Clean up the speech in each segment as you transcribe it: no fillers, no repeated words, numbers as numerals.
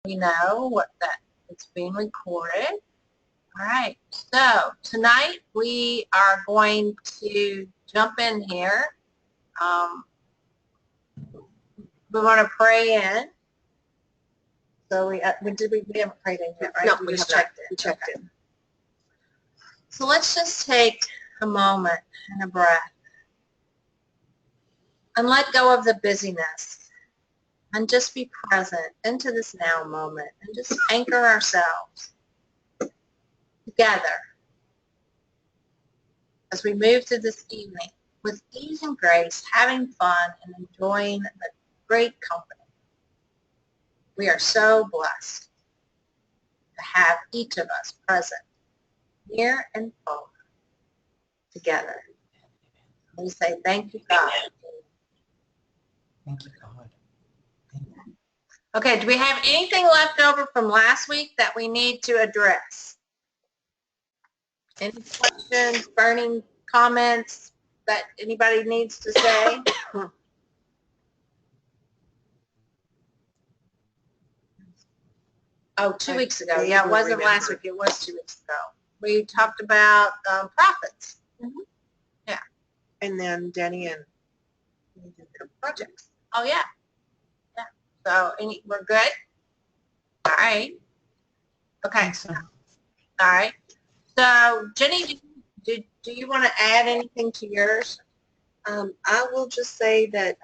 we know that it's being recorded. All right, so tonight we are going to jump in here. We want to pray in. So we haven't prayed in yet, right? No, we we just have checked not. in. We checked in. So let's just take a moment and a breath and let go of the busyness and just be present into this now moment and just anchor ourselves together as we move through this evening with ease and grace, having fun and enjoying a great company. We are so blessed to have each of us present, near and far, together. We say thank you, God. Thank you, God. Thank you. Okay, do we have anything left over from last week that we need to address? Any questions, burning comments that anybody needs to say? Oh, 2 weeks ago. Yeah, it wasn't last week. It was 2 weeks ago. We talked about profits. Yeah. And then Denny and we did their projects. Oh, yeah. Yeah. So we're good? All right. Okay. So, All right. So, Jenny, do you want to add anything to yours? I will just say that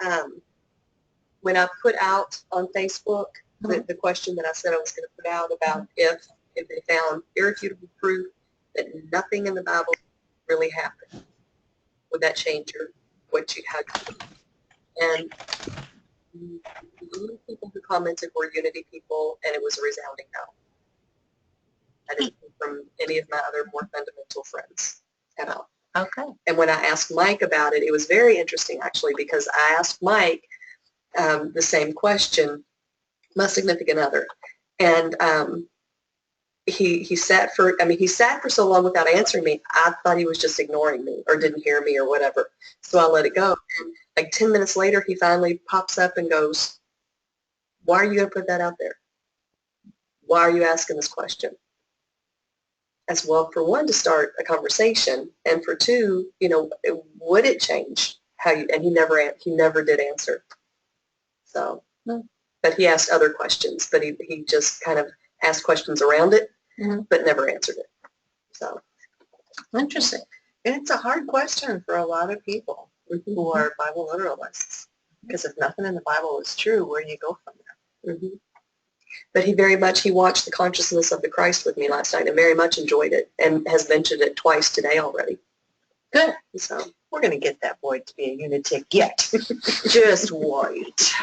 when I put out on Facebook the question that I said I was going to put out about if they found irrefutable proof that nothing in the Bible really happened, would that change what you had to do? And the only people who commented were Unity people, and it was a resounding no. I didn't hear from any of my other more fundamental friends at all. Okay. And when I asked Mike about it, it was very interesting, actually, because I asked Mike the same question, my significant other, and he sat for so long without answering me. I thought he was just ignoring me or didn't hear me or whatever. So I let it go. And like 10 minutes later, he finally pops up and goes, "Why are you going to put that out there? Why are you asking this question?" As well, for one, to start a conversation, and for two, would it change how you? And he never did answer. So, but he asked other questions, but he just kind of asked questions around it, but never answered it. So, Interesting. and it's a hard question for a lot of people who are Bible literalists, because if nothing in the Bible is true, where do you go from there? But he watched The Consciousness of the Christ with me last night and very much enjoyed it and has mentioned it twice today already. Good. So we're going to get that boy to be a unitic yet. Just wait.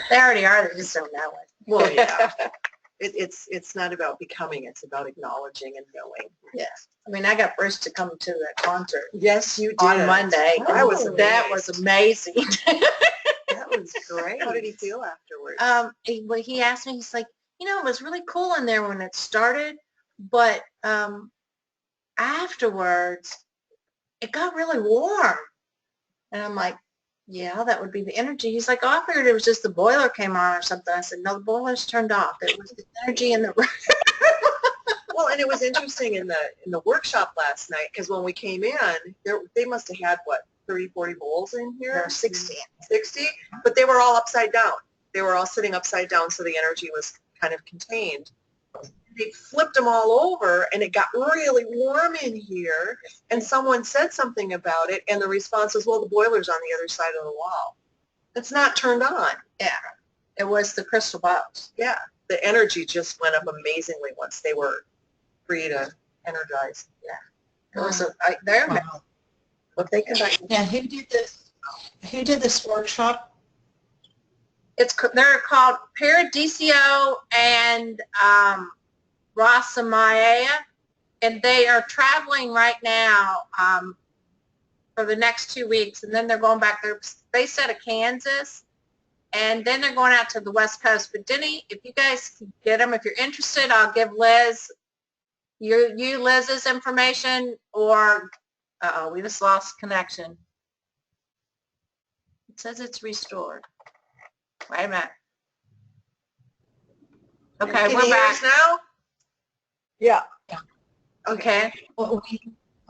They already are. They just don't know it. Well, yeah. It's not about becoming. It's about acknowledging and knowing. Yeah. I mean, I got Bruce to come to the concert. Yes, you did. On Monday. That was amazing. That was great. How did he feel afterwards? He asked me, he's like, it was really cool in there when it started, but afterwards, it got really warm. And I'm like, yeah, that would be the energy. He's like, oh, I figured it was just the boiler came on or something. I said, no, the boiler's turned off. It was the energy in the room. Well, and it was interesting in the workshop last night, because when we came in, they must have had, 30, 40 bowls in here? There were 60. 60? But they were all upside down. They were all sitting upside down, so the energy was kind of contained. They flipped them all over, and it got really warm in here, and someone said something about it, and the response was, well, the boiler's on the other side of the wall. It's not turned on. Yeah. It was the crystal box. Yeah. The energy just went up amazingly once they were free to energize. Yeah. It was wow. What they come back. Yeah, who did this? Who did this workshop? They're called Paradiso and Rosamaya, and they are traveling right now for the next 2 weeks, and then they're going back. They're based out of Kansas, and then they're going out to the West Coast. But Denny, if you guys can get them, if you're interested, I'll give Liz Liz's information, or we just lost connection. It says it's restored. Wait a minute. Okay, Can we're you hear back. us now? Yeah. Okay. Well,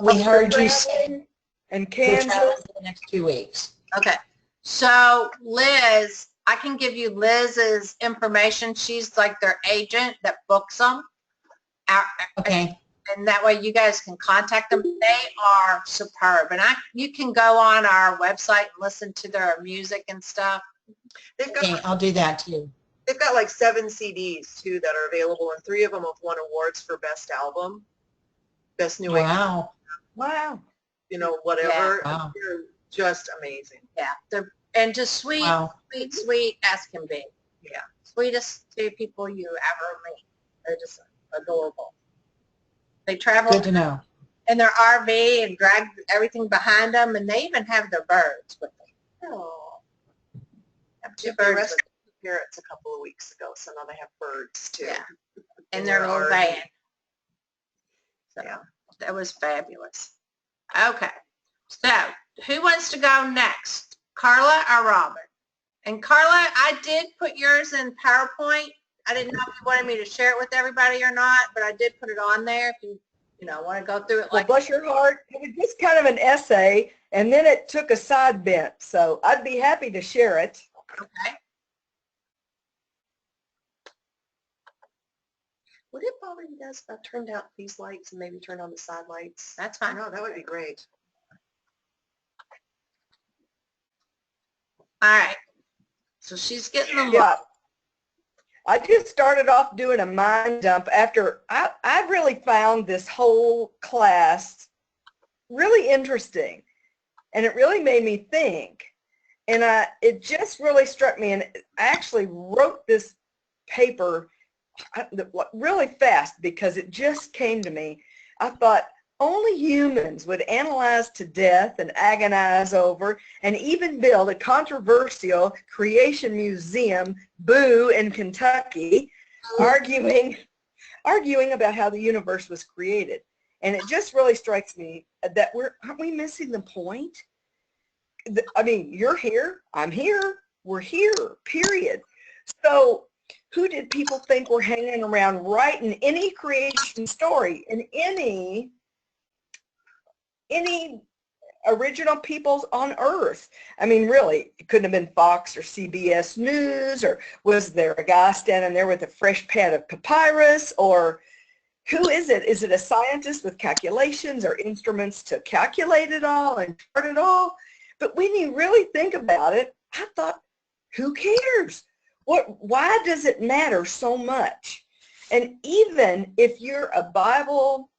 we heard you say And you're Kansas. traveling for the next 2 weeks. Okay. So Liz, I can give you Liz's information. She's like their agent that books them. Okay. And that way you guys can contact them. They are superb. And you can go on our website and listen to their music and stuff. They've got Okay, I'll do that too. they've got like 7 CDs too that are available, and 3 of them have won awards for best album, best new England, Wow. Wow. you know, whatever. Yeah. Wow. They're just amazing. Yeah. And just sweet, Wow. sweet as can be. Yeah. Sweetest 2 people you ever meet. They're just adorable. They travel Good to know. in their RV and drag everything behind them, and they even have their birds with them. Oh. Have 2 They birds rescued the parrots a couple of weeks ago, so now they have birds too. Yeah. in in their their little RV. van. So Yeah. that was fabulous. Okay. So who wants to go next? Carla or Robin? And Carla, I did put yours in PowerPoint. I didn't know if you wanted me to share it with everybody or not, but I did put it on there if you know, want to go through it Well, like. bless your heart. It was just kind of an essay, and then it took a side bent. So I'd be happy to share it. Okay. Would it bother you guys if I turned out these lights and maybe turned on the side lights? That's I fine. know, that would be great. All right. So she's getting the look. Yeah. I just started off doing a mind dump after I really found this whole class really interesting, and it really made me think, and it just really struck me, and I actually wrote this paper really fast because it just came to me. I thought only humans would analyze to death and agonize over and even build a controversial creation museum, boo, in Kentucky, arguing about how the universe was created. And it just really strikes me that aren't we missing the point? I mean, you're here, I'm here, we're here, period. So who did people think were hanging around writing any creation story in any original peoples on Earth? I mean, really, it couldn't have been Fox or CBS News, or was there a guy standing there with a fresh pad of papyrus, or who is it? Is it a scientist with calculations or instruments to calculate it all and chart it all? But when you really think about it, I thought, who cares? Why does it matter so much? And even if you're a Bible,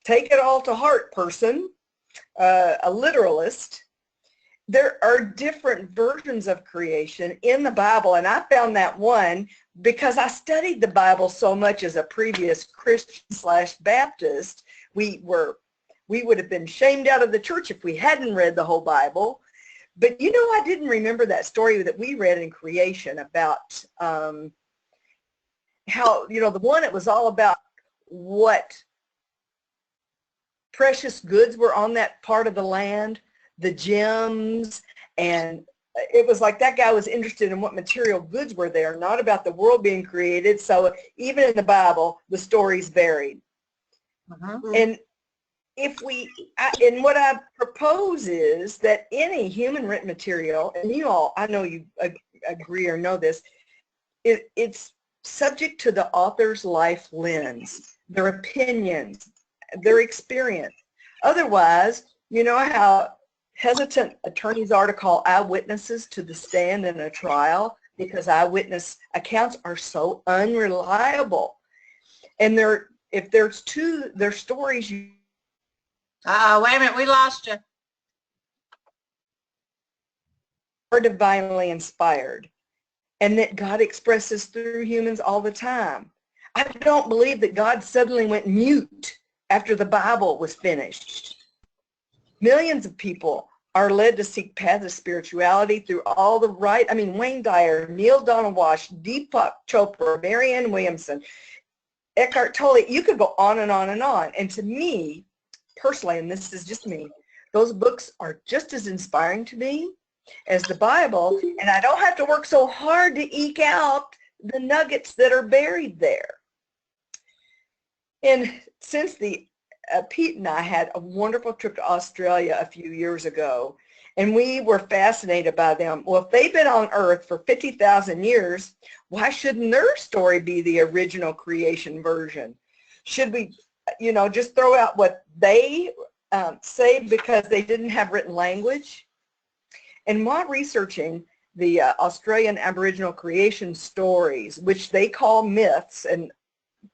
take it all to heart person, a literalist, there are different versions of creation in the Bible, and I found that one because I studied the Bible so much as a previous Christian/Baptist. We would have been shamed out of the church if we hadn't read the whole Bible. But you know, I didn't remember that story that we read in creation about how, you know, the one, it was all about what precious goods were on that part of the land, the gems, and it was like that guy was interested in what material goods were there, not about the world being created. So even in the Bible, the stories varied. And and what I propose is that any human written material, and you all, I know you agree or know this, it's subject to the author's life lens, their opinions, their experience. Otherwise, you know how hesitant attorneys are to call eyewitnesses to the stand in a trial because eyewitness accounts are so unreliable. And if there's their stories you Wait a minute, we lost you. are divinely inspired and that God expresses through humans all the time. I don't believe that God suddenly went mute after the Bible was finished. Millions of people are led to seek paths of spirituality through all the right, I mean, Wayne Dyer, Neil Donald Walsh, Deepak Chopra, Marianne Williamson, Eckhart Tolle, you could go on and on and on. And to me, personally, and this is just me, those books are just as inspiring to me as the Bible, and I don't have to work so hard to eke out the nuggets that are buried there. And since Pete and I had a wonderful trip to Australia a few years ago, and we were fascinated by them. Well, if they've been on Earth for 50,000 years, why shouldn't their story be the original creation version? Should we, just throw out what they say because they didn't have written language? And while researching the Australian Aboriginal creation stories, which they call myths, and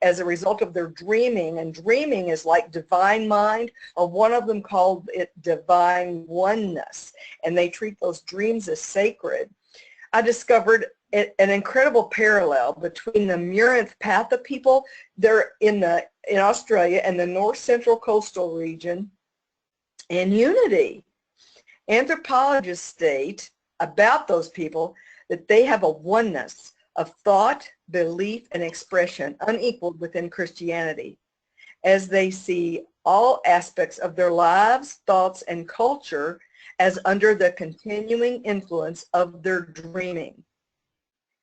as a result of their dreaming, and dreaming is like divine mind, or one of them called it divine oneness, and they treat those dreams as sacred. I discovered an incredible parallel between the Murrinth Patha people, they're in Australia, and the north central coastal region, and unity. Anthropologists state about those people that they have a oneness of thought, belief, and expression unequaled within Christianity, as they see all aspects of their lives, thoughts, and culture as under the continuing influence of their dreaming.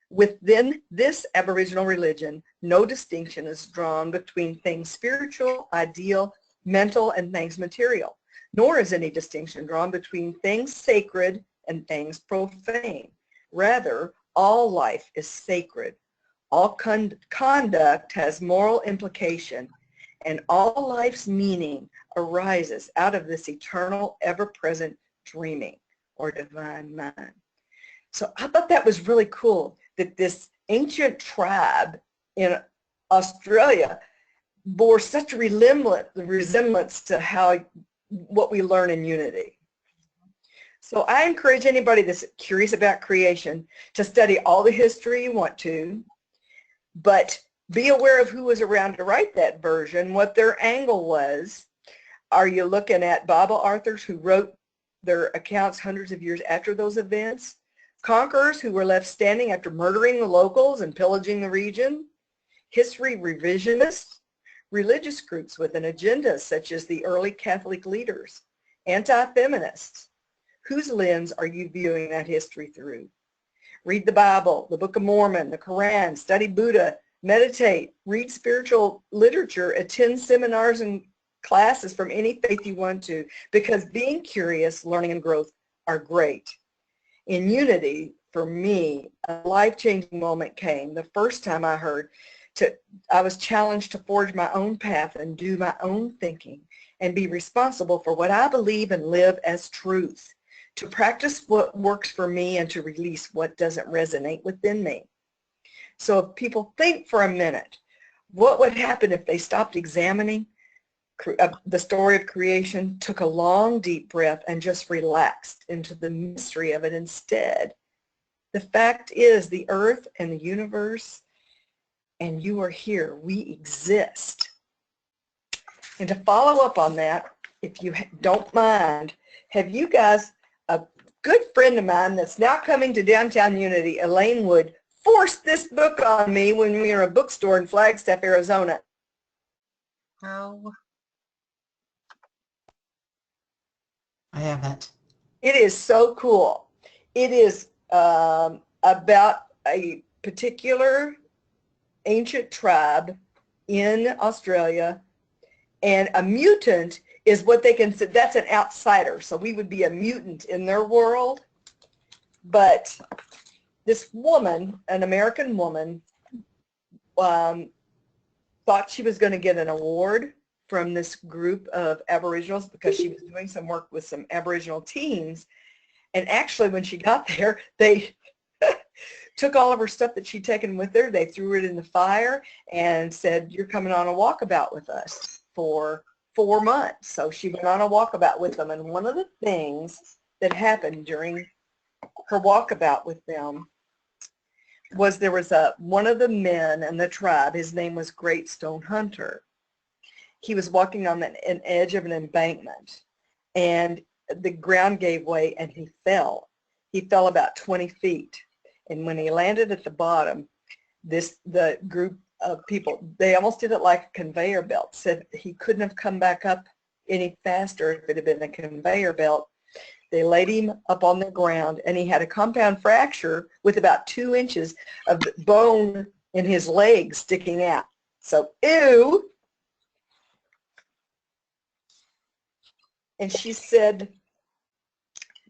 Within this Aboriginal religion, no distinction is drawn between things spiritual, ideal, mental, and things material, nor is any distinction drawn between things sacred and things profane. Rather, all life is sacred. All conduct has moral implication, and all life's meaning arises out of this eternal, ever-present dreaming or divine mind. So I thought that was really cool that this ancient tribe in Australia bore such a resemblance to what we learn in Unity. So I encourage anybody that's curious about creation to study all the history you want to, but be aware of who was around to write that version, what their angle was. Are you looking at Baba Arthurs, who wrote their accounts hundreds of years after those events? Conquerors who were left standing after murdering the locals and pillaging the region? History revisionists? Religious groups with an agenda such as the early Catholic leaders? Anti-feminists? Whose lens are you viewing that history through? Read the Bible, the Book of Mormon, the Quran, study Buddha, meditate, read spiritual literature, attend seminars and classes from any faith you want to, because being curious, learning, and growth are great. In Unity, for me, a life-changing moment came the first time I was challenged to forge my own path and do my own thinking and be responsible for what I believe and live as truth, to practice what works for me and to release what doesn't resonate within me. So if people think for a minute, what would happen if they stopped examining the story of creation, took a long, deep breath, and just relaxed into the mystery of it instead? The fact is, the earth and the universe and you are here. We exist. And to follow up on that, if you don't mind, have you guys, a good friend of mine that's now coming to Downtown Unity, Elaine Wood, forced this book on me when we were in a bookstore in Flagstaff, Arizona. Oh, I haven't. It is so cool. It is about a particular ancient tribe in Australia, and a mutant is what they consider, that's an outsider, so we would be a mutant in their world. But this woman, an American woman, thought she was going to get an award from this group of Aboriginals because she was doing some work with some Aboriginal teens. And actually, when she got there, they took all of her stuff that she'd taken with her, they threw it in the fire and said, "You're coming on a walkabout with us for 4 months." So she went on a walkabout with them. And one of the things that happened during her walkabout with them was there was one of the men in the tribe, his name was Great Stone Hunter. He was walking on an edge of an embankment, and the ground gave way and he fell. He fell about 20 feet. And when he landed at the bottom, the group of people, they almost did it like a conveyor belt, said he couldn't have come back up any faster if it had been a conveyor belt, They laid him up on the ground, and he had a compound fracture with about 2 inches of bone in his leg sticking out. So, ew. And she said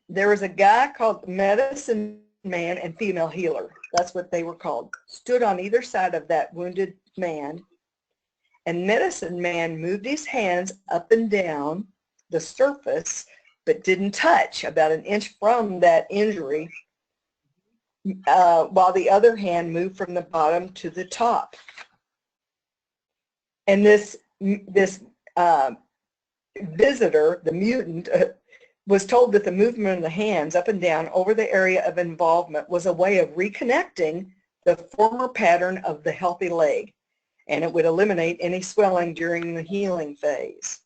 there was a guy called Medicine Man and Female Healer. That's what they were called. Stood on either side of that wounded man. And Medicine Man moved his hands up and down the surface, but didn't touch about an inch from that injury, while the other hand moved from the bottom to the top. And this visitor, the mutant, was told that the movement of the hands up and down over the area of involvement was a way of reconnecting the former pattern of the healthy leg, and it would eliminate any swelling during the healing phase.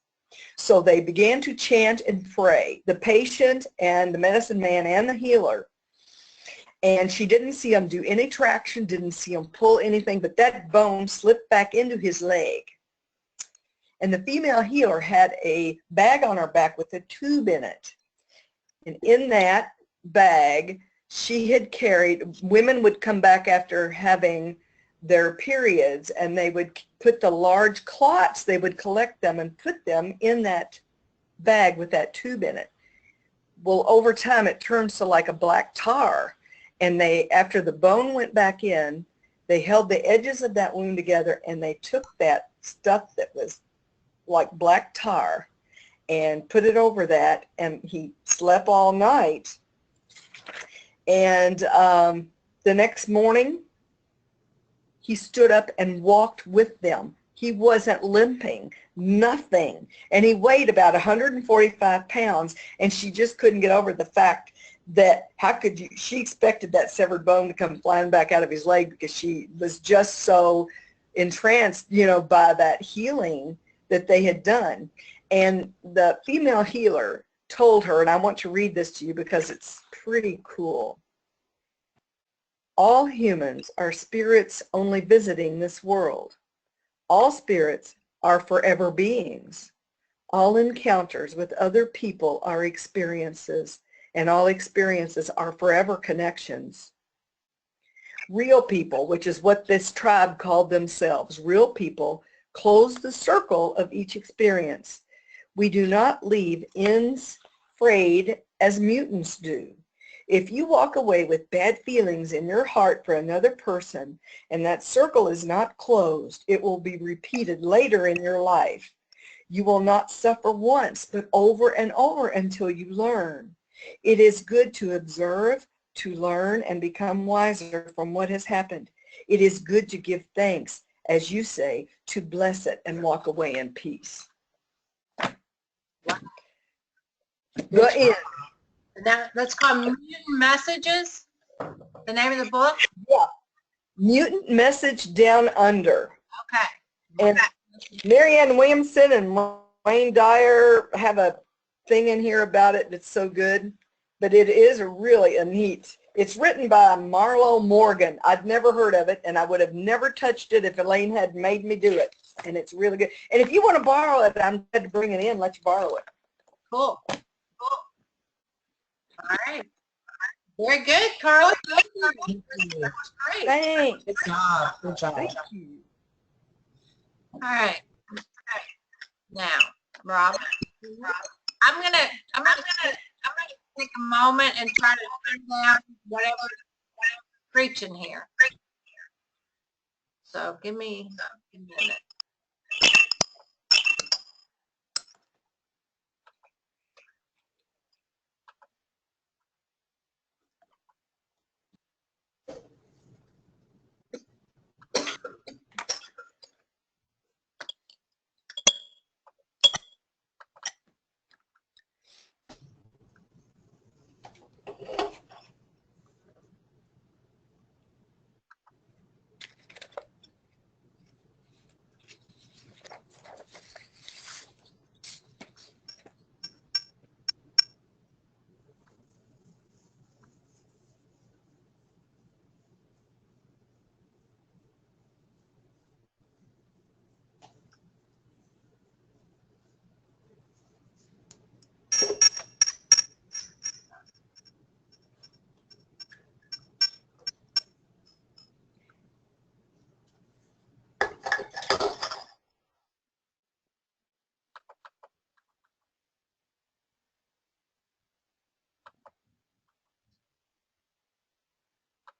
So they began to chant and pray, the patient and the medicine man and the healer. And she didn't see him do any traction, didn't see him pull anything, but that bone slipped back into his leg. And the female healer had a bag on her back with a tube in it. And in that bag, she had carried, women would come back after having their periods, and they would put the large clots, they would collect them and put them in that bag with that tube in it. Well, over time, it turns to like a black tar. And they, after the bone went back in, they held the edges of that wound together, and they took that stuff that was like black tar and put it over that, and he slept all night. And the next morning, he stood up and walked with them. He wasn't limping, nothing. And he weighed about 145 pounds, and she just couldn't get over the fact that how could you, she expected that severed bone to come flying back out of his leg, because she was just so entranced, you know, by that healing that they had done. And the female healer told her, and I want to read this to you because it's pretty cool. All humans are spirits only visiting this world. All spirits are forever beings. All encounters with other people are experiences, and all experiences are forever connections. Real people, which is what this tribe called themselves, real people, close the circle of each experience. We do not leave ends frayed as mutants do. If you walk away with bad feelings in your heart for another person, and that circle is not closed, it will be repeated later in your life. You will not suffer once, but over and over until you learn. It is good to observe, to learn, and become wiser from what has happened. It is good to give thanks, as you say, to bless it and walk away in peace. Go in. Now, that's called Mutant Messages, the name of the book? Yeah. Mutant Message Down Under. Okay. And Marianne Williamson and Wayne Dyer have a thing in here about it that's so good. But it is really a neat. It's written by Marlo Morgan. I'd never heard of it, and I would have never touched it if Elaine had made me do it. And it's really good. And if you want to borrow it, I'm glad to bring it in, let you borrow it. Cool. Cool. All right. Very good, Carla. Thank you. That was great. Thanks. Good job. Good job. Thank you. All right. Now, Rob, I'm gonna take a moment and try to turn down whatever preaching here. So give me a minute.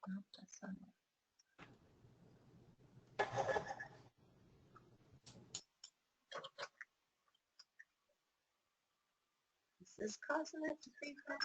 Nope, that's not it. Is this causing it to feedback?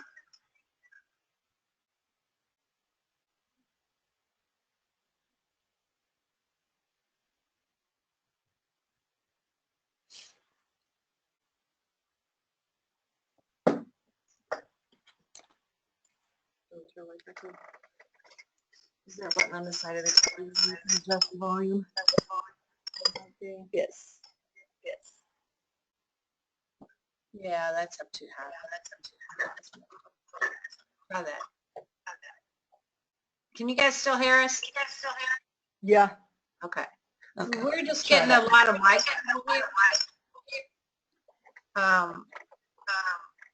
Is there a button on the side of the screen that adjust the volume? Yes. Yes. Yeah, that's up too high. Try that. Can you guys still hear us? Yeah. Okay. Okay. We're just Try getting a that. lot of mic.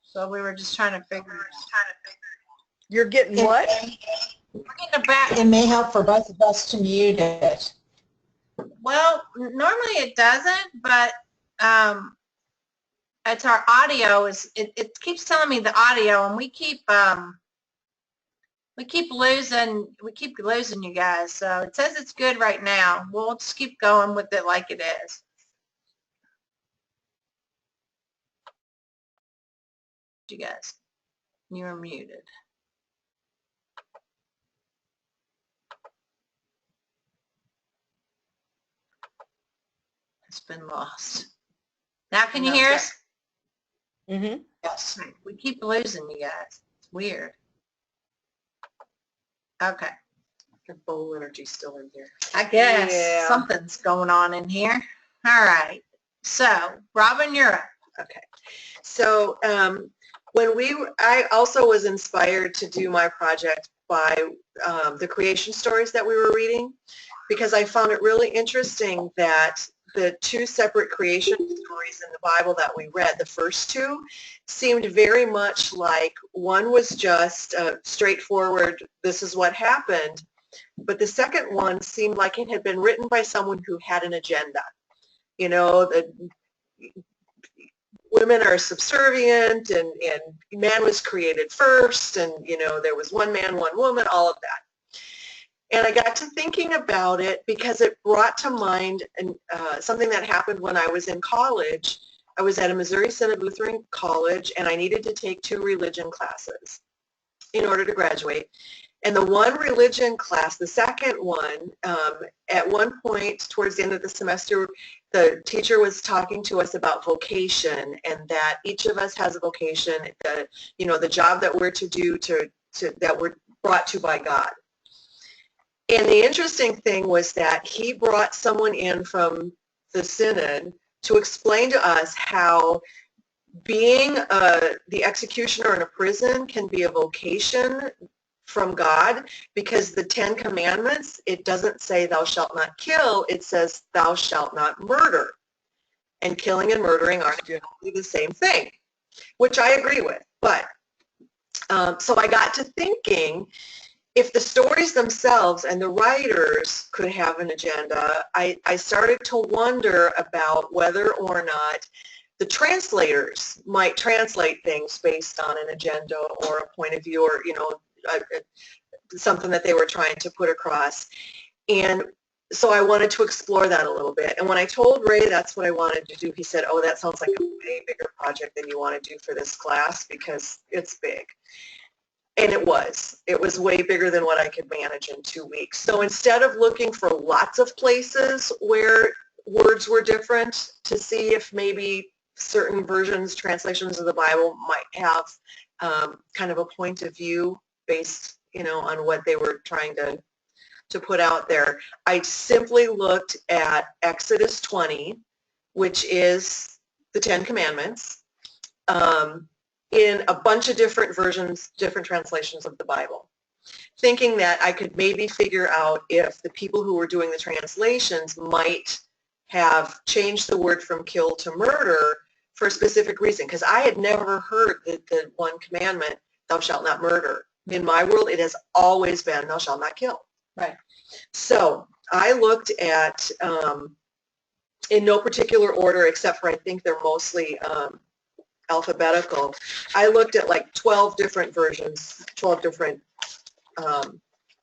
So we were just trying to figure. You're getting what? We're getting a back. It may help for both of us to mute it. Well, normally it doesn't, but it's our audio it keeps telling me the audio, and we keep losing you guys. So it says it's good right now. We'll just keep going with it like it is. You guys, you're muted. It's been lost. Now can you hear us? Mm-hmm. Yes. We keep losing you guys. It's weird. Okay. The bowl energy's still in here. I guess Yeah. something's going on in here. All right. So, Robin, you're up. Okay. So I also was inspired to do my project by the creation stories that we were reading, because I found it really interesting that the two separate creation stories in the Bible that we read, the first two, seemed very much like one was just a straightforward, this is what happened, but the second one seemed like it had been written by someone who had an agenda. You know, the women are subservient, and man was created first, and, you know, there was one man, one woman, all of that. And I got to thinking about it because it brought to mind something that happened when I was in college. I was at a Missouri Synod Lutheran college, and I needed to take 2 religion classes in order to graduate. And the one religion class, the second one, at one point towards the end of the semester, the teacher was talking to us about vocation, and that each of us has a vocation, the job that we're to do that we're brought to by God. And the interesting thing was that he brought someone in from the synod to explain to us how being the executioner in a prison can be a vocation from God, because the 10 Commandments, it doesn't say thou shalt not kill, it says thou shalt not murder. And killing and murdering aren't exactly the same thing, which I agree with. But so I got to thinking, if the stories themselves and the writers could have an agenda, I started to wonder about whether or not the translators might translate things based on an agenda or a point of view, or, something that they were trying to put across. And so I wanted to explore that a little bit. And when I told Ray that's what I wanted to do, he said, oh, that sounds like a way bigger project than you want to do for this class, because it's big. And it was way bigger than what I could manage in 2 weeks. So instead of looking for lots of places where words were different to see if maybe certain versions, translations of the Bible might have kind of a point of view based, on what they were trying to put out there, I simply looked at Exodus 20, which is the 10 Commandments, in a bunch of different versions, different translations of the Bible, thinking that I could maybe figure out if the people who were doing the translations might have changed the word from kill to murder for a specific reason, because I had never heard the one commandment, thou shalt not murder. In my world, it has always been, thou shalt not kill. Right. So I looked at, in no particular order, except for I think they're mostly alphabetical, I looked at like 12 different versions, 12 different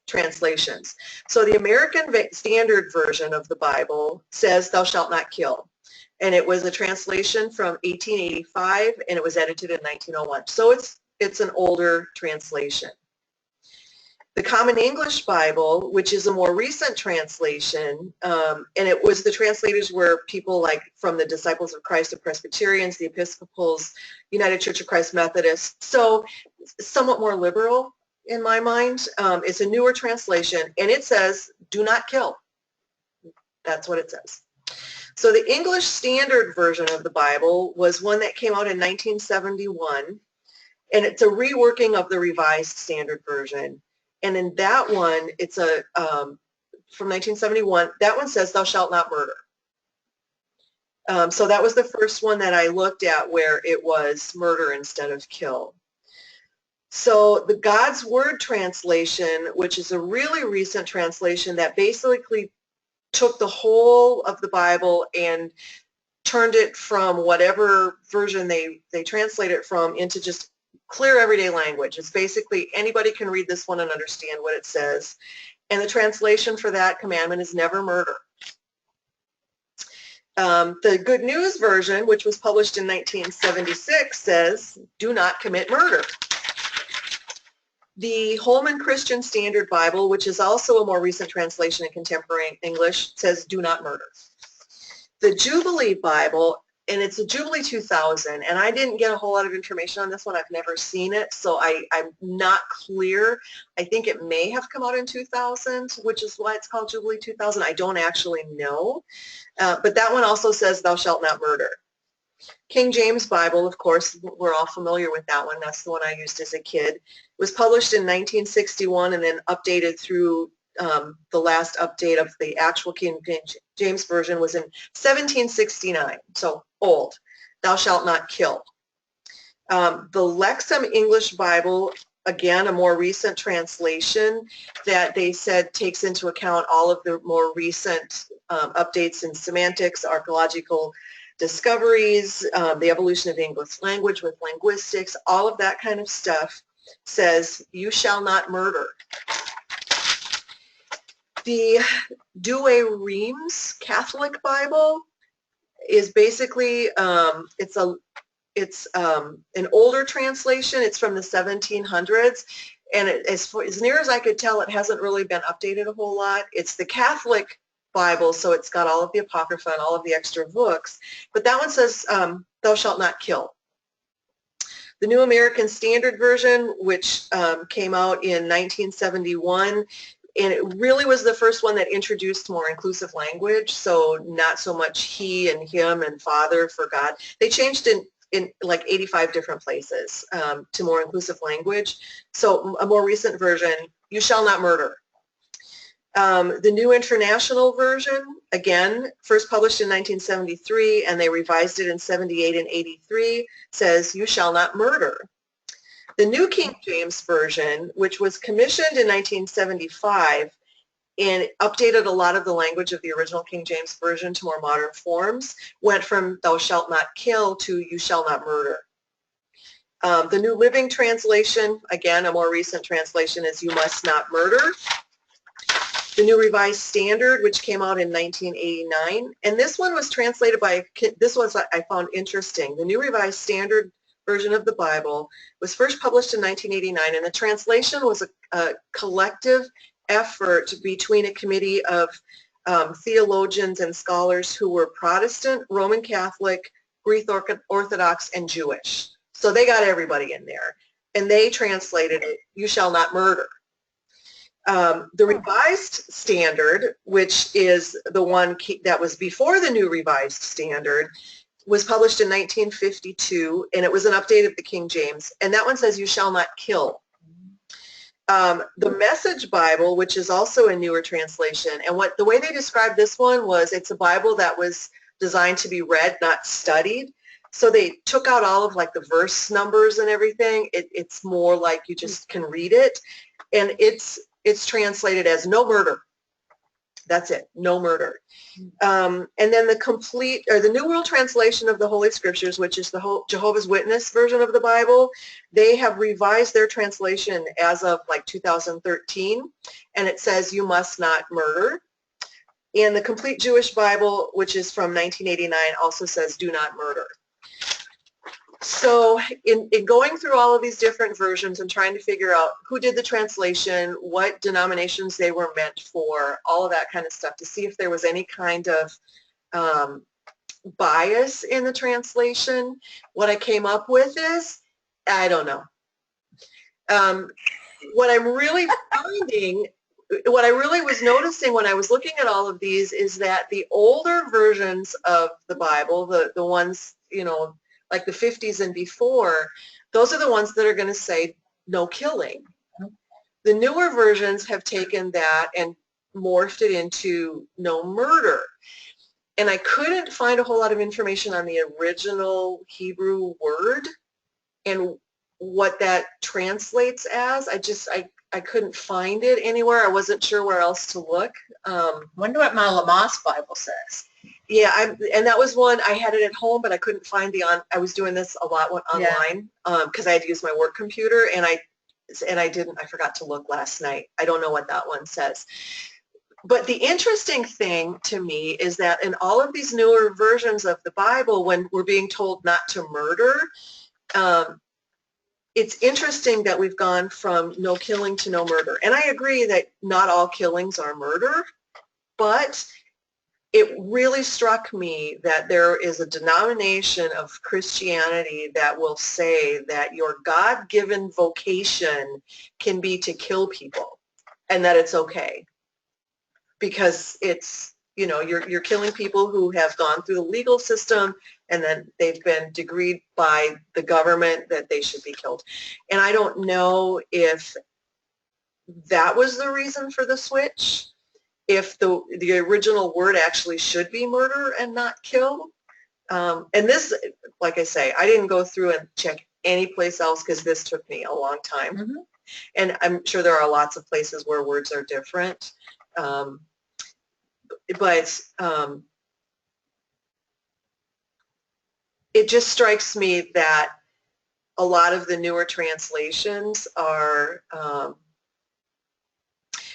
translations. So the American Standard Version of the Bible says, "Thou shalt not kill." And it was a translation from 1885, and it was edited in 1901. So it's an older translation. The Common English Bible, which is a more recent translation, and it was the translators were people like from the Disciples of Christ, the Presbyterians, the Episcopals, United Church of Christ Methodists, so somewhat more liberal in my mind. It's a newer translation, and it says, "Do not kill." That's what it says. So the English Standard Version of the Bible was one that came out in 1971, and it's a reworking of the Revised Standard Version. And in that one, it's a from 1971. That one says, "Thou shalt not murder." So that was the first one that I looked at where it was murder instead of kill. So the God's Word translation, which is a really recent translation that basically took the whole of the Bible and turned it from whatever version they translate it from into just clear everyday language. It's basically anybody can read this one and understand what it says. And the translation for that commandment is "never murder." The Good News Version, which was published in 1976, says, "Do not commit murder." The Holman Christian Standard Bible, which is also a more recent translation in contemporary English, says, "Do not murder." The Jubilee Bible, and it's a Jubilee 2000, and I didn't get a whole lot of information on this one. I've never seen it, so I'm not clear. I think it may have come out in 2000, which is why it's called Jubilee 2000. I don't actually know, but that one also says, "Thou shalt not murder." King James Bible, of course, we're all familiar with that one. That's the one I used as a kid. It was published in 1961 and then updated through the last update of the actual King James Version was in 1769, so old. "Thou shalt not kill." The Lexham English Bible, again, a more recent translation that they said takes into account all of the more recent updates in semantics, archaeological discoveries, the evolution of the English language with linguistics, all of that kind of stuff, says, "You shall not murder." The Douay-Rheims Catholic Bible is basically, it's an older translation. It's from the 1700s, and as near as I could tell, it hasn't really been updated a whole lot. It's the Catholic Bible, so it's got all of the Apocrypha and all of the extra books, but that one says, "Thou shalt not kill." The New American Standard Version, which came out in 1971, and it really was the first one that introduced more inclusive language, so not so much he and him and father for God. They changed in like 85 different places to more inclusive language. So a more recent version, "You shall not murder." The New International Version, again, first published in 1973, and they revised it in 78 and 83, says, "You shall not murder." The New King James Version, which was commissioned in 1975 and updated a lot of the language of the original King James Version to more modern forms, went from "Thou shalt not kill" to "You shall not murder." The New Living Translation, again, a more recent translation, is "You must not murder." The New Revised Standard, which came out in 1989, and this one was translated by, this was I found interesting. The New Revised Standard Version of the Bible was first published in 1989, and the translation was a collective effort between a committee of theologians and scholars who were Protestant, Roman Catholic, Greek Orthodox, and Jewish. So they got everybody in there, and they translated it, "You shall not murder." The Revised Standard, which is the one that was before the New Revised Standard, was published in 1952, and it was an update of the King James, and that one says, "You shall not kill." The Message Bible, which is also a newer translation, and the way they described this one was it's a Bible that was designed to be read, not studied. So they took out all of like the verse numbers and everything. It's more like you just can read it, and it's translated as "No murder." That's it. No murder. And then the New World Translation of the Holy Scriptures, which is the Jehovah's Witness version of the Bible, they have revised their translation as of like 2013, and it says you must not murder. And the Complete Jewish Bible, which is from 1989, also says do not murder. So in going through all of these different versions and trying to figure out who did the translation, what denominations they were meant for, all of that kind of stuff, to see if there was any kind of bias in the translation, what I came up with is, I don't know. What I'm really finding, what I really was noticing when I was looking at all of these is that the older versions of the Bible, the ones, you know, like the 50s and before, those are the ones that are going to say no killing. The newer versions have taken that and morphed it into no murder. And I couldn't find a whole lot of information on the original Hebrew word and what that translates as. I couldn't find it anywhere. I wasn't sure where else to look. Wonder what my Lamaze Bible says. Yeah, and that was one, I had it at home, but I couldn't find I was doing this a lot online because I had to use my work computer, and I forgot to look last night. I don't know what that one says. But the interesting thing to me is that in all of these newer versions of the Bible, when we're being told not to murder, it's interesting that we've gone from no killing to no murder. And I agree that not all killings are murder, but it really struck me that there is a denomination of Christianity that will say that your God-given vocation can be to kill people and that it's okay because it's, you know, you're killing people who have gone through the legal system and then they've been decreed by the government that they should be killed. And I don't know if that was the reason for the switch, if the original word actually should be murder and not kill. And this, like I say, I didn't go through and check any place else because this took me a long time. Mm-hmm. And I'm sure there are lots of places where words are different. But it just strikes me that a lot of the newer translations are,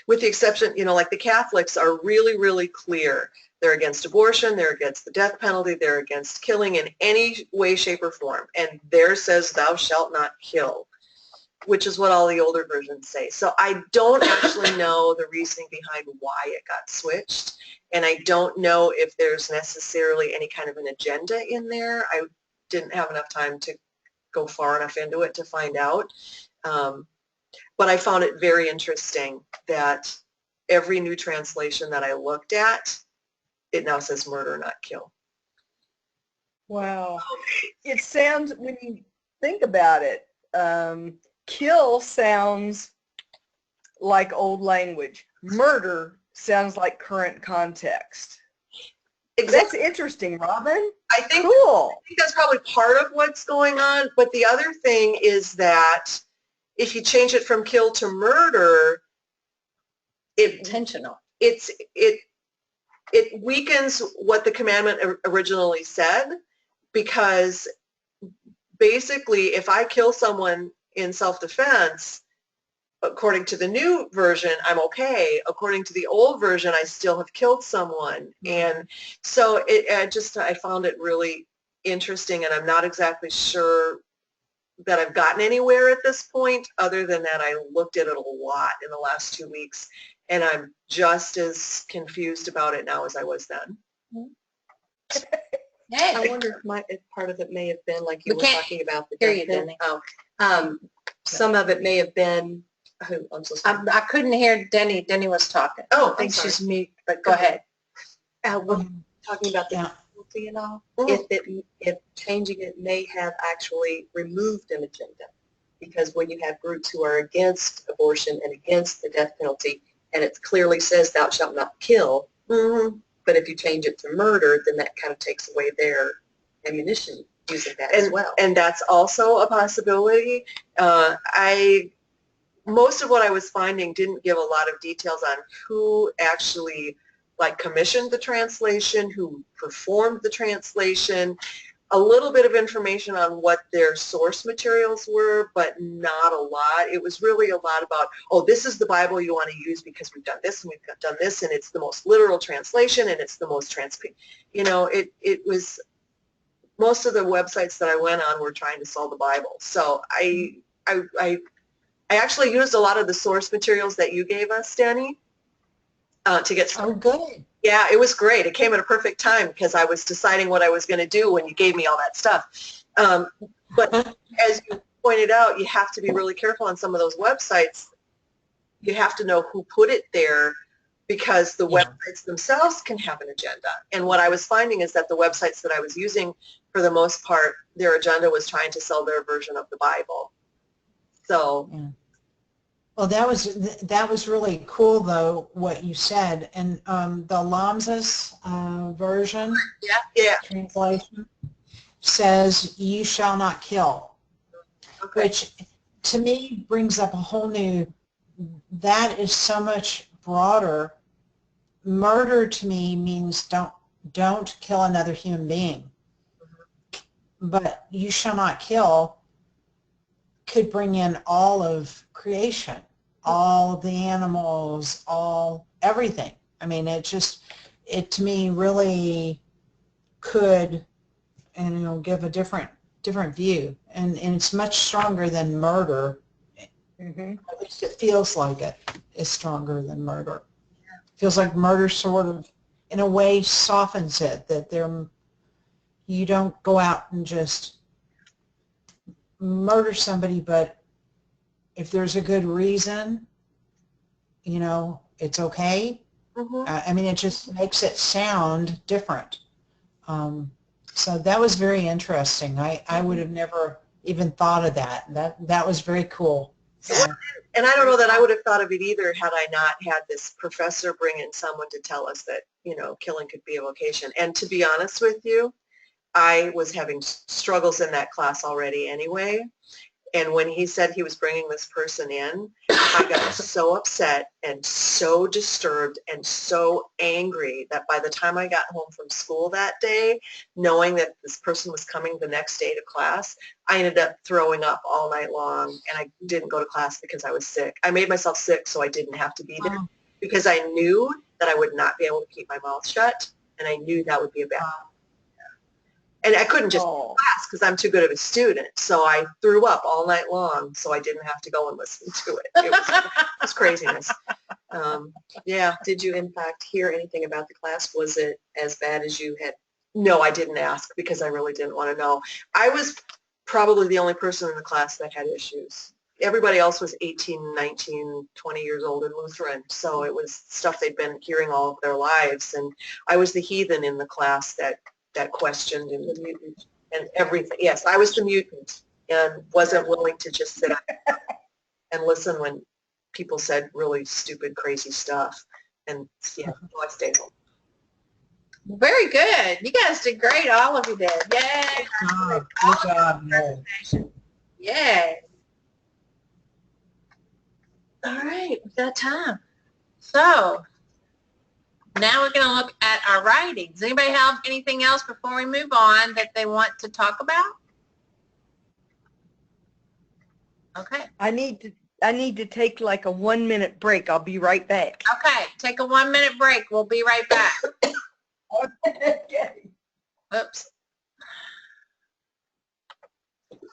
with the exception, you know, like the Catholics are really, really clear. They're against abortion, they're against the death penalty, they're against killing in any way, shape, or form. And theirs says, thou shalt not kill, which is what all the older versions say. So I don't actually know the reasoning behind why it got switched. And I don't know if there's necessarily any kind of an agenda in there. I didn't have enough time to go far enough into it to find out. But I found it very interesting that every new translation that I looked at, it now says murder, not kill. Wow. It sounds, when you think about it, kill sounds like old language. Murder sounds like current context. Exactly. That's interesting, Robin. I think that's probably part of what's going on. But the other thing is that if you change it from kill to murder, Intentional. It weakens what the commandment originally said, because basically if I kill someone in self-defense, according to the new version, I'm okay. According to the old version, I still have killed someone. And so I found it really interesting, and I'm not exactly sure that I've gotten anywhere at this point, other than that I looked at it a lot in the last 2 weeks, and I'm just as confused about it now as I was then. I wonder if part of it may have been, like you were talking about the death penalty. Some of it may have been, I'm so sorry. I couldn't hear Denny. Denny was talking. Oh, I think she's mute, but go ahead. We're talking about the penalty and all. If changing it may have actually removed an agenda, because when you have groups who are against abortion and against the death penalty, and it clearly says thou shalt not kill, but if you change it to murder, then that kind of takes away their ammunition using that as well. And that's also a possibility. Most of what I was finding didn't give a lot of details on who actually like commissioned the translation, who performed the translation, a little bit of information on what their source materials were, but not a lot. It was really a lot about, oh, this is the Bible you want to use because we've done this and we've done this, and it's the most literal translation and it's the most it was, most of the websites that I went on were trying to sell the Bible. So I actually used a lot of the source materials that you gave us, Danny, to get started. Oh, good. Yeah, it was great. It came at a perfect time because I was deciding what I was going to do when you gave me all that stuff. But as you pointed out, you have to be really careful on some of those websites. You have to know who put it there because the websites themselves can have an agenda. And what I was finding is that the websites that I was using, for the most part, their agenda was trying to sell their version of the Bible. So. Yeah. Well, that was really cool, though, what you said. And the Lamsa's version, Yeah. translation, says, "You shall not kill," Okay. which to me brings up a whole new, that is so much broader. Murder to me means don't kill another human being. But "you shall not kill" could bring in all of creation, all of the animals, everything. I mean, it to me really could, give a different view, and it's much stronger than murder. Mm-hmm. At least it feels like it is stronger than murder. Feels like murder sort of, in a way, softens it, that you don't go out and just murder somebody, but if there's a good reason, it's okay. Mm-hmm. I mean, it just makes it sound different. So that was very interesting. I would have never even thought of that. That was very cool. So, And I don't know that I would have thought of it either had I not had this professor bring in someone to tell us that, killing could be a vocation. And to be honest with you, I was having struggles in that class already anyway. And when he said he was bringing this person in, I got so upset and so disturbed and so angry that by the time I got home from school that day, knowing that this person was coming the next day to class, I ended up throwing up all night long, and I didn't go to class because I was sick. I made myself sick so I didn't have to be there because I knew that I would not be able to keep my mouth shut, and I knew that would be a bad thing. And I couldn't just class because I'm too good of a student. So I threw up all night long so I didn't have to go and listen to it. It was craziness. Yeah. Did you, in fact, hear anything about the class? Was it as bad as you had? No, I didn't ask because I really didn't want to know. I was probably the only person in the class that had issues. Everybody else was 18, 19, 20 years old and Lutheran. So it was stuff they'd been hearing all of their lives. And I was the heathen in the class that questioned and everything. Yes, I was the mutant and wasn't willing to just sit and listen when people said really stupid, crazy stuff. And yeah, so I stayed home. Very good. You guys did great. All of you did. Yay. good job. Mary. Yay. All right, we've got time. So now we're going to look at our writings. Anybody have anything else before we move on that they want to talk about? Okay. I need to take like a 1-minute break. I'll be right back. Okay, take a 1-minute break. We'll be right back. Okay. Oops.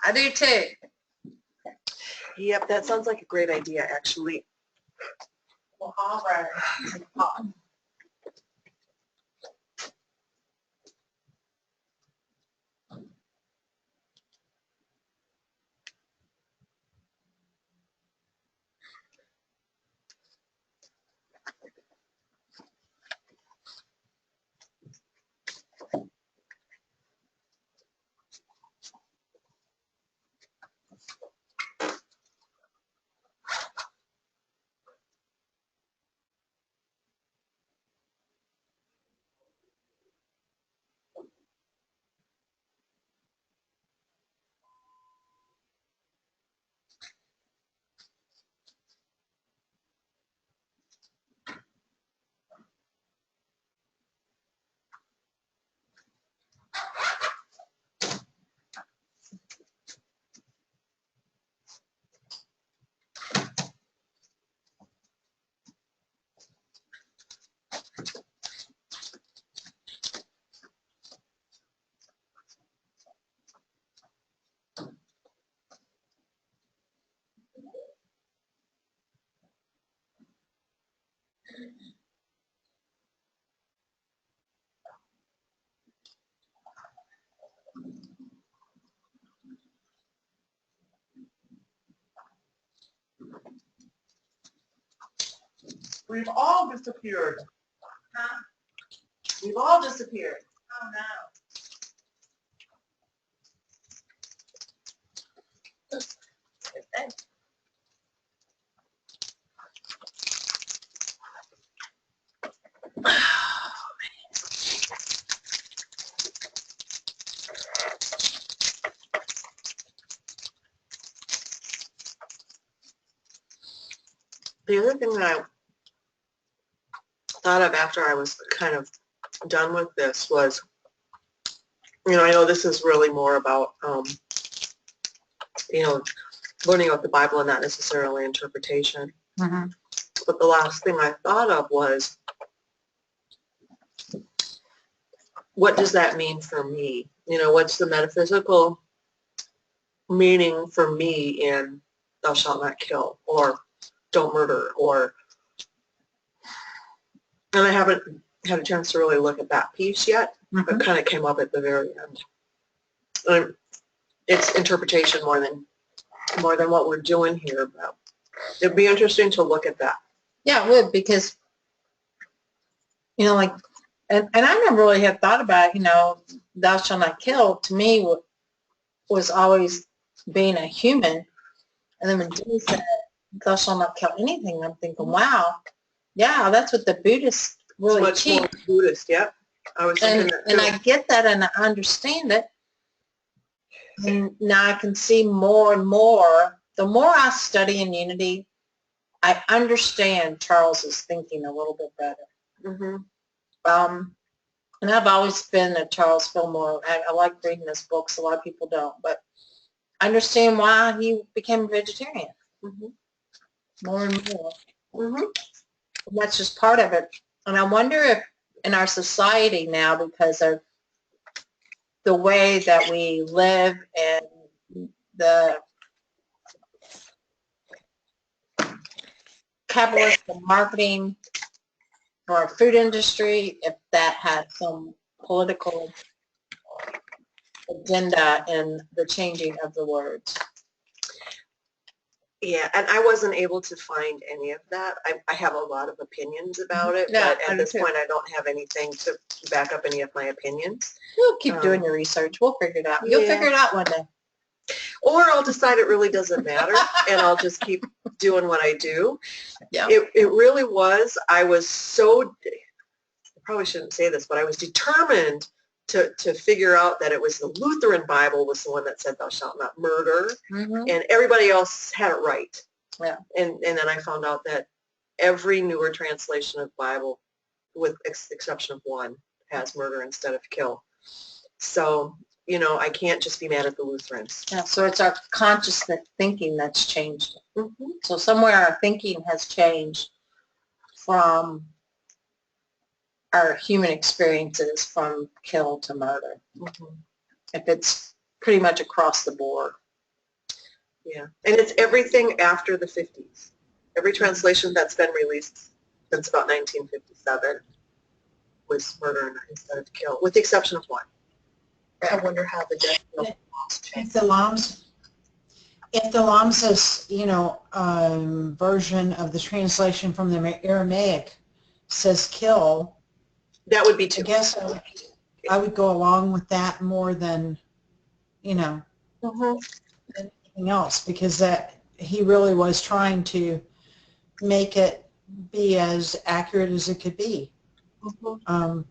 I do too. Yep, that sounds like a great idea, actually. Well, all right. We've all disappeared. Huh? We've all disappeared. Oh, no. The other thing that I thought of after I was kind of done with this was, I know this is really more about, learning about the Bible and not necessarily interpretation. Mm-hmm. But the last thing I thought of was, what does that mean for me? What's the metaphysical meaning for me in thou shalt not kill, or don't murder, and I haven't had a chance to really look at that piece yet. Mm-hmm. It kind of came up at the very end. It's interpretation more than what we're doing here, but it'd be interesting to look at that. Yeah, it would, because, like, and I never really had thought about, thou shalt not kill, to me was always being a human. And then when Jesus said, thou shalt not kill anything, I'm thinking, wow, yeah, that's what the Buddhists really Much teach. more Buddhist, yep. I was thinking that And too. I get that and I understand it. And now I can see more and more. The more I study in Unity, I understand Charles's thinking a little bit better. Mm-hmm. And I've always been a Charles Fillmore. I like reading his books. A lot of people don't, but I understand why he became a vegetarian. Mm-hmm. More and more. Mm-hmm. And that's just part of it. And I wonder if in our society now, because of the way that we live and the capitalistic marketing for our food industry, if that had some political agenda in the changing of the words. Yeah, and I wasn't able to find any of that. I have a lot of opinions about it, Yeah, but I at do this too. point I don't have anything to back up any of my opinions. You'll keep doing your research. We'll figure it out. You'll Yeah. figure it out one day. Or I'll decide it really doesn't matter and I'll just keep doing what I do. Yeah. It really was, I was so, I probably shouldn't say this, but I was determined to figure out that it was the Lutheran Bible was the one that said thou shalt not murder, Mm-hmm. and everybody else had it right. Yeah. And then I found out that every newer translation of the Bible, with exception of one, has murder instead of kill. So, I can't just be mad at the Lutherans. Yeah, so it's our consciousness thinking that's changed. Mm-hmm. So somewhere our thinking has changed from our human experiences from kill to murder. Mm-hmm. If it's pretty much across the board. Yeah, and it's everything after the 50s. Every translation that's been released since about 1957 was murder instead of kill, with the exception of one. I wonder how the death penalty laws changed. If the Lamsa's, version of the translation from the Aramaic says kill, That would be I two. guess I would go along with that more than, Mm-hmm. anything else, because that he really was trying to make it be as accurate as it could be. Mm-hmm.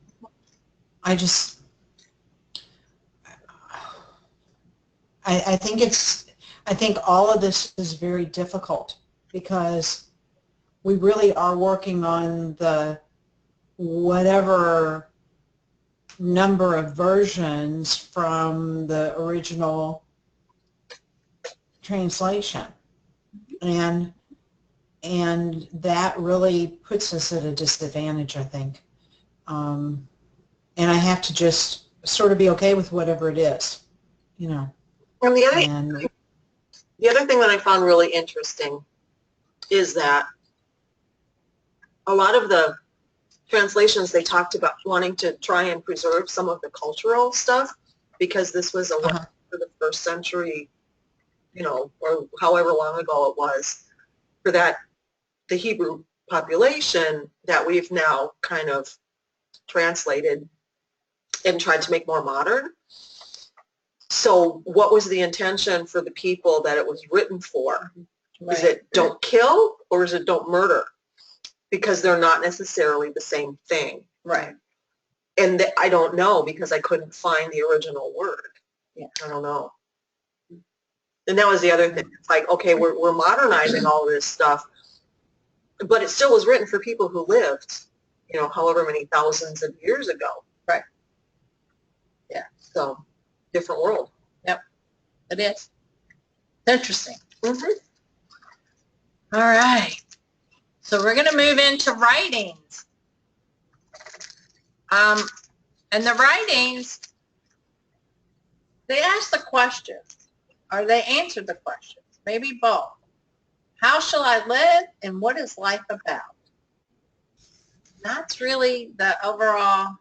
I think all of this is very difficult because we really are working on the whatever number of versions from the original translation, and that really puts us at a disadvantage, I think. And I have to just sort of be okay with whatever it is, And the other thing that I found really interesting is that a lot of the translations, they talked about wanting to try and preserve some of the cultural stuff because this was a lot for the first century, or however long ago it was, for that the Hebrew population that we've now kind of translated and tried to make more modern. So what was the intention for the people that it was written for? Is it don't kill or is it don't murder? Because they're not necessarily the same thing. Right. And I don't know because I couldn't find the original word. Yeah. I don't know. And that was the other thing. It's like, okay, we're modernizing all this stuff, but it still was written for people who lived, you know, however many thousands of years ago. Right. Yeah. So, different world. Yep. It is. Interesting. Mm-hmm. All right. So we're going to move into writings. And the writings, they ask the questions, or they answer the questions, maybe both. How shall I live, and what is life about? That's really the overall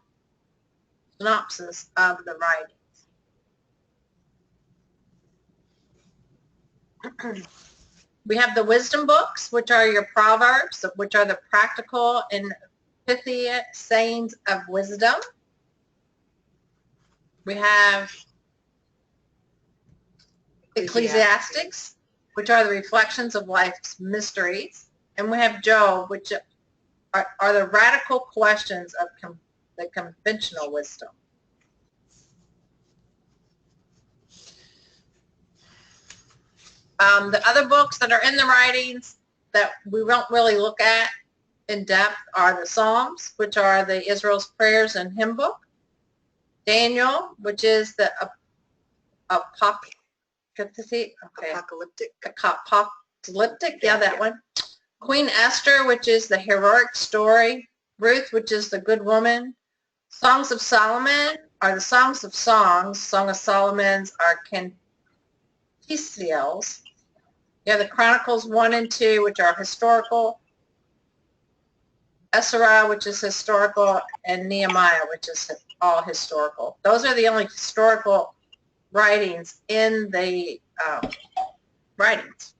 synopsis of the writings. We have the wisdom books, which are your proverbs, which are the practical and pithy sayings of wisdom. We have Ecclesiastics, which are the reflections of life's mysteries. And we have Job, which are the radical questions of the conventional wisdom. The other books that are in the writings that we won't really look at in depth are the Psalms, which are the Israel's prayers and hymn book. Daniel, which is the apocalyptic, yeah, that one. Queen Esther, which is the heroic story. Ruth, which is the good woman. Songs of Solomon are the songs of songs. Song of Solomon's are canticles. Yeah, the Chronicles 1 and 2, which are historical. Ezra, which is historical, and Nehemiah, which is all historical. Those are the only historical writings in the writings.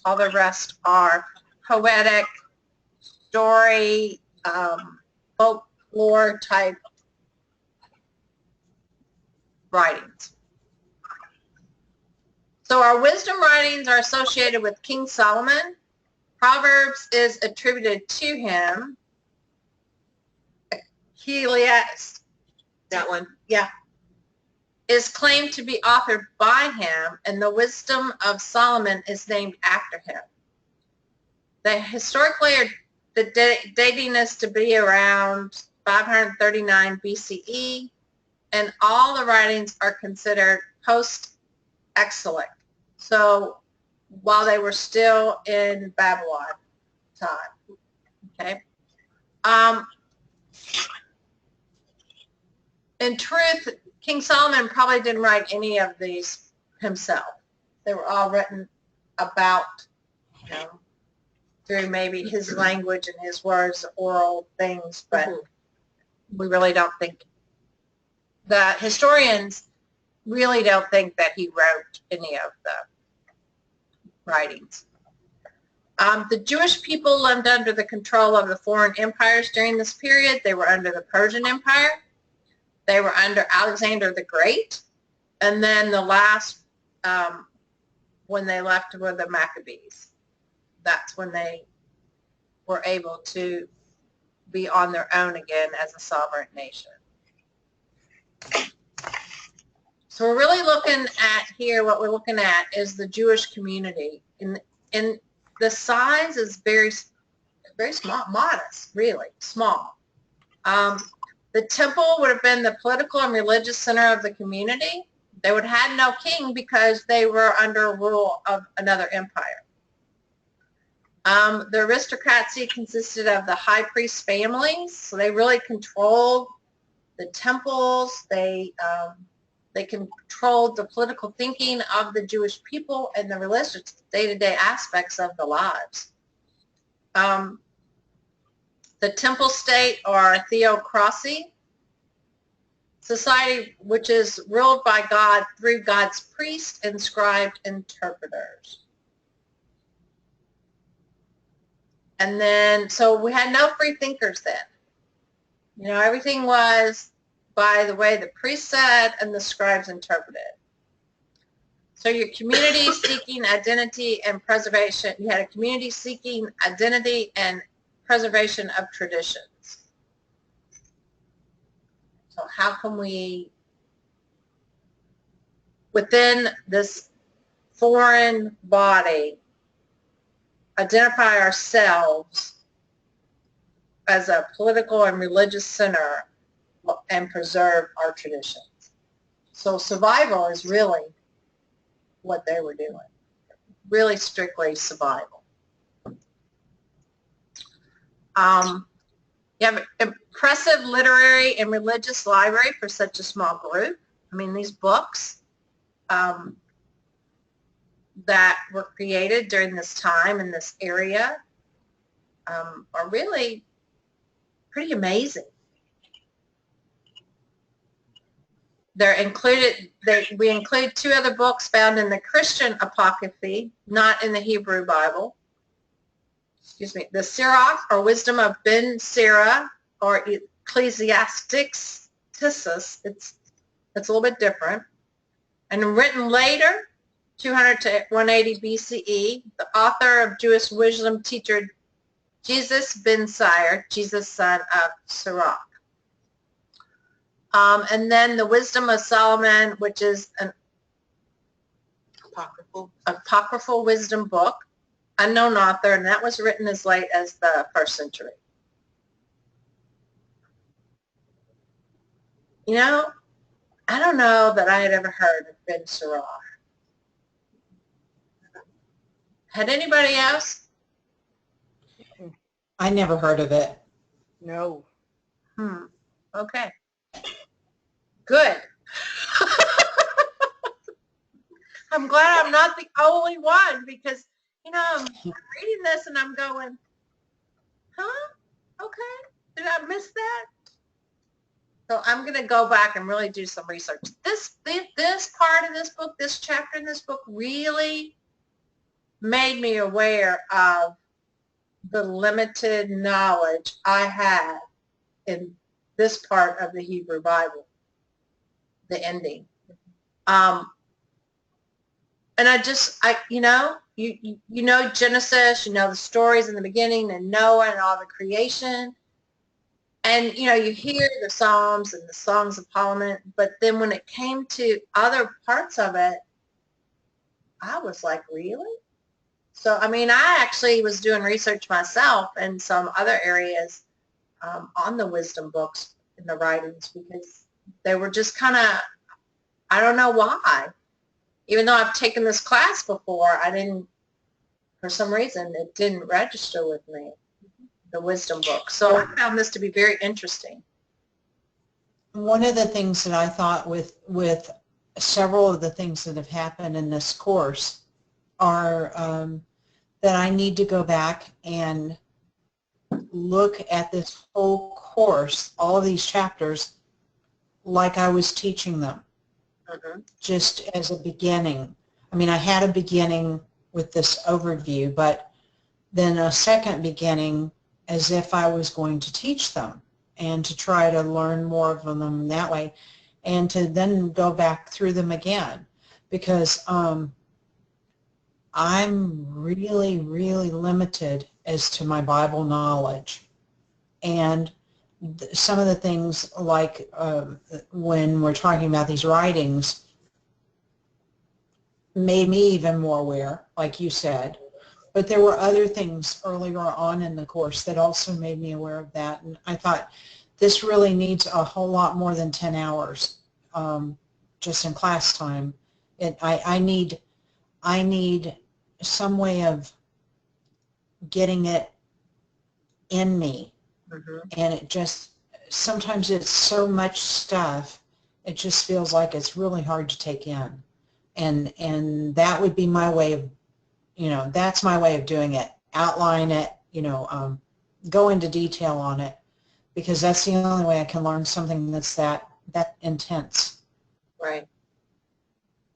All the rest are poetic, story, folklore type writings. So our wisdom writings are associated with King Solomon. Proverbs is attributed to him. That one. Yeah. Is claimed to be authored by him, and the wisdom of Solomon is named after him. They historically are the dating is to be around 539 BCE, and all the writings are considered post-exilic. So while they were still in Babylon time. Okay. In truth, King Solomon probably didn't write any of these himself. They were all written about, you know, through maybe his language and his words, oral things, but we really don't think, the historians really don't think that he wrote any of the writings. The Jewish people lived under the control of the foreign empires during this period. They were under the Persian Empire. They were under Alexander the Great. And then the last, when they left, were the Maccabees. That's when they were able to be on their own again as a sovereign nation. So we're really looking at here, what we're looking at is the Jewish community. And the size is very small, modest, really, small. The temple would have been the political and religious center of the community. They would have had no king because they were under rule of another empire. The aristocracy consisted of the high priest families, so they really controlled the temples. They controlled the political thinking of the Jewish people and the religious day-to-day aspects of the lives. The temple state, or theocracy, society which is ruled by God through God's priests and scribe interpreters. And then, so we had no free thinkers then. You know, everything was by the way the priest said and the scribes interpreted. So your community seeking identity and preservation, you had a community seeking identity and preservation of traditions. So how can we, within this foreign body, identify ourselves as a political and religious center and preserve our traditions? So survival is really what they were doing, really strictly survival. You have an impressive literary and religious library for such a small group. I mean, these books that were created during this time in this area are really pretty amazing. They're included, we include 2 other books found in the Christian Apocryphy, not in the Hebrew Bible. Excuse me, the Sirach, or Wisdom of Ben Sira, or Ecclesiasticus. It's a little bit different. And written later, 200 to 180 BCE, the author of Jewish wisdom teacher Jesus ben Sire, Jesus son of Sirach. And then the Wisdom of Solomon, which is an apocryphal wisdom book, unknown author, and that was written as late as the 1st century. You know, I don't know that I had ever heard of Ben Sirach. Had anybody else? I never heard of it. No. Okay. Good. I'm glad I'm not the only one, because, you know, I'm reading this and I'm going, huh? Okay. Did I miss that? So I'm going to go back and really do some research. This part of this book, this chapter in this book really made me aware of the limited knowledge I had in this part of the Hebrew Bible, the ending. And you know Genesis, you know the stories in the beginning and Noah and all the creation. And, you know, you hear the Psalms and the Songs of Parliament, but then when it came to other parts of it, I was like, really? So, I mean, I actually was doing research myself in some other areas on the wisdom books in the writings, because they were just kind of, I don't know why. Even though I've taken this class before, for some reason, it didn't register with me, the wisdom book. So I found this to be very interesting. One of the things that I thought with several of the things that have happened in this course are that I need to go back and look at this whole course, all of these chapters, like I was teaching them, just as a beginning. I mean, I had a beginning with this overview, but then a second beginning as if I was going to teach them, and to try to learn more of them that way, and to then go back through them again, because I'm really, really limited as to my Bible knowledge. And some of the things, like when we're talking about these writings, made me even more aware, like you said. But there were other things earlier on in the course that also made me aware of that. And I thought, this really needs a whole lot more than 10 hours just in class time. I need some way of getting it in me. And it just, sometimes it's so much stuff, it just feels like it's really hard to take in. And that would be my way of, that's my way of doing it. Outline it, go into detail on it, because that's the only way I can learn something that's that intense. Right.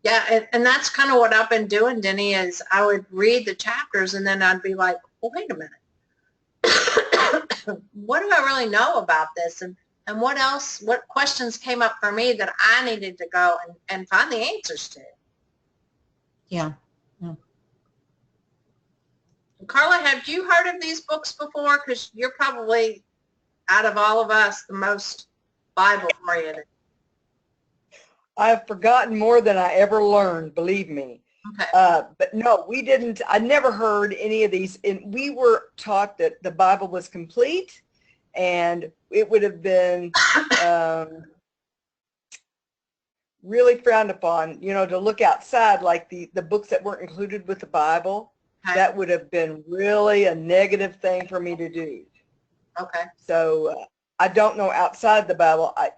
Yeah, and that's kind of what I've been doing, Denny, is I would read the chapters and then I'd be like, well, wait a minute. what do I really know about this? And what else, what questions came up for me that I needed to go and find the answers to? Yeah. Carla, have you heard of these books before? Because you're probably, out of all of us, the most Bible-oriented. I've forgotten more than I ever learned, believe me. Okay. But no, we didn't. I never heard any of these. And we were taught that the Bible was complete, and it would have been really frowned upon, you know, to look outside like the books that weren't included with the Bible. Okay. That would have been really a negative thing for me to do. Okay. So I don't know outside the Bible. I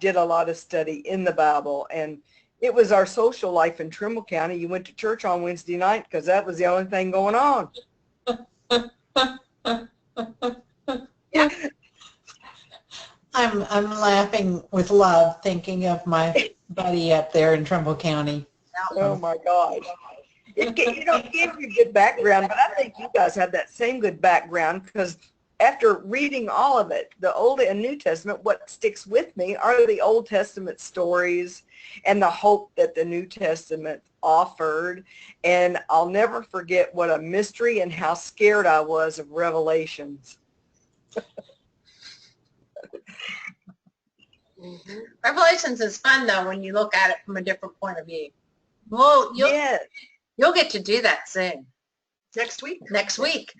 did a lot of study in the Bible, and it was our social life in Trimble County. You went to church on Wednesday night because that was the only thing going on. Yeah. I'm laughing with love thinking of my buddy up there in Trumbull County. Oh my gosh. It gave you good background, but I think you guys have that same good background because after reading all of it, the Old and New Testament, what sticks with me are the Old Testament stories and the hope that the New Testament offered. And I'll never forget what a mystery and how scared I was of Revelations. Revelations is fun, though, when you look at it from a different point of view. Well, you'll get to do that soon. Next week. Next week.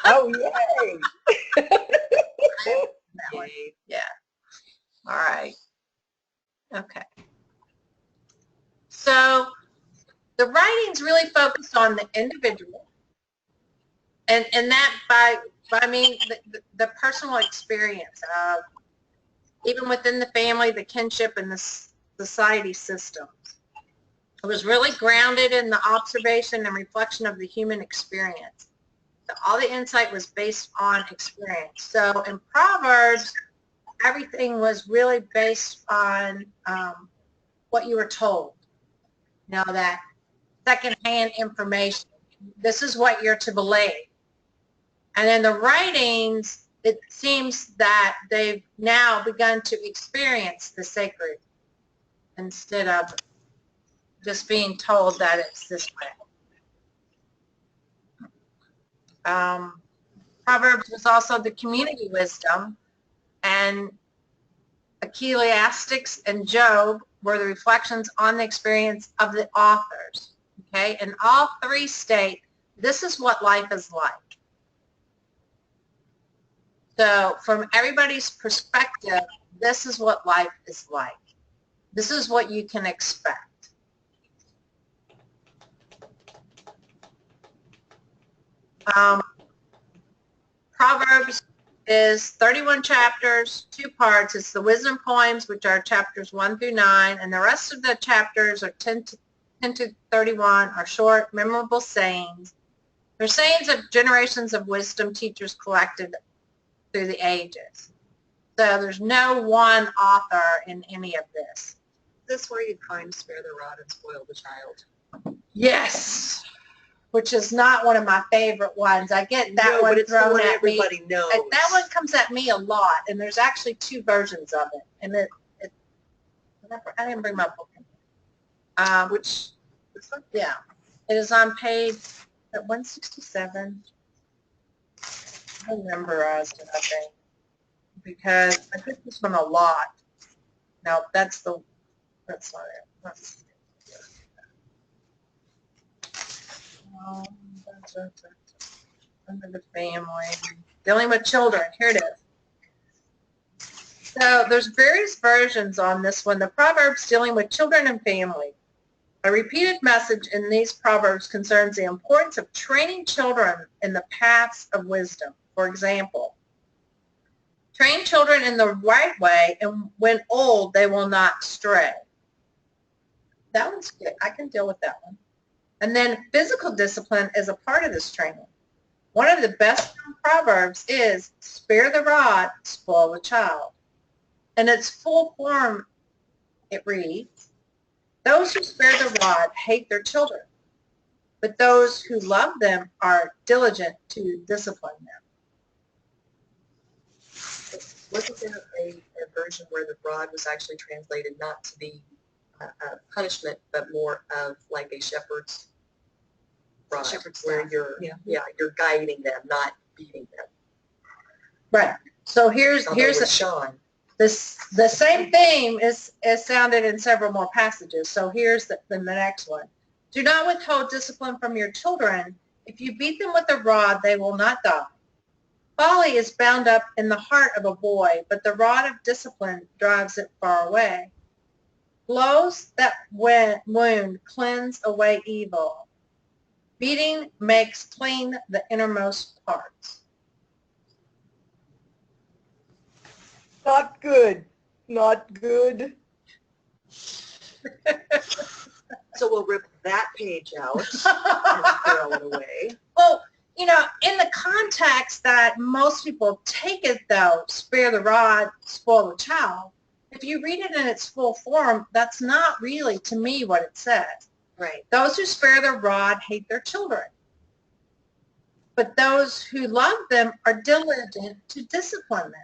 Oh, yay. That one. Yeah. All right. Okay. So the writings really focus on the individual, and that by I mean the personal experience of even within the family, the kinship, and the society systems. It was really grounded in the observation and reflection of the human experience. So all the insight was based on experience. So in Proverbs, everything was really based on what you were told. You know, that secondhand information. This is what you're to believe. And in the writings, it seems that they've now begun to experience the sacred instead of just being told that it's this way. Proverbs was also the community wisdom, and Ecclesiastes and Job were the reflections on the experience of the authors. Okay, and all three state this is what life is like. So from everybody's perspective, this is what life is like. This is what you can expect. Proverbs is 31 chapters, 2 parts. It's the wisdom poems, which are chapters 1 through 9, and the rest of the chapters are 10 to 31 are short, memorable sayings. They're sayings of generations of wisdom teachers collected through the ages. So there's no one author in any of this. Is this where you find spare the rod and spoil the child? Yes, which is not one of my favorite ones. I get that No, one but it's the thrown one at me. everybody knows. That one comes at me a lot, and there's actually 2 versions of it. And I didn't bring my book in. Which, this one? Yeah, it is on page 167. I memorized it, I think, because I took this one a lot. No, that's not it. Under the family, dealing with children. Here it is. So there's various versions on this one. The Proverbs dealing with children and family. A repeated message in these Proverbs concerns the importance of training children in the paths of wisdom. For example, train children in the right way, and when old, they will not stray. That one's good. I can deal with that one. And then physical discipline is a part of this training. One of the best Proverbs is, spare the rod, spoil the child. In its full form, it reads, those who spare the rod hate their children, but those who love them are diligent to discipline them. wasn't there a version where the rod was actually translated not to be a punishment, but more of like a shepherd's rod, where you're, you're guiding them, not beating them. Right. So here's With a, Sean. the same theme is sounded in several more passages. So here's the next one. Do not withhold discipline from your children. If you beat them with a rod, they will not die. Folly is bound up in the heart of a boy, but the rod of discipline drives it far away. Blows that wound cleanse away evil. Beating makes clean the innermost parts. Not good. Not good. So we'll rip that page out and throw it away. Well, you know, in the context that most people take it, though, spare the rod, spoil the child, if you read it in its full form, that's not really, to me, what it says. Right. Those who spare the rod hate their children. But those who love them are diligent to discipline them.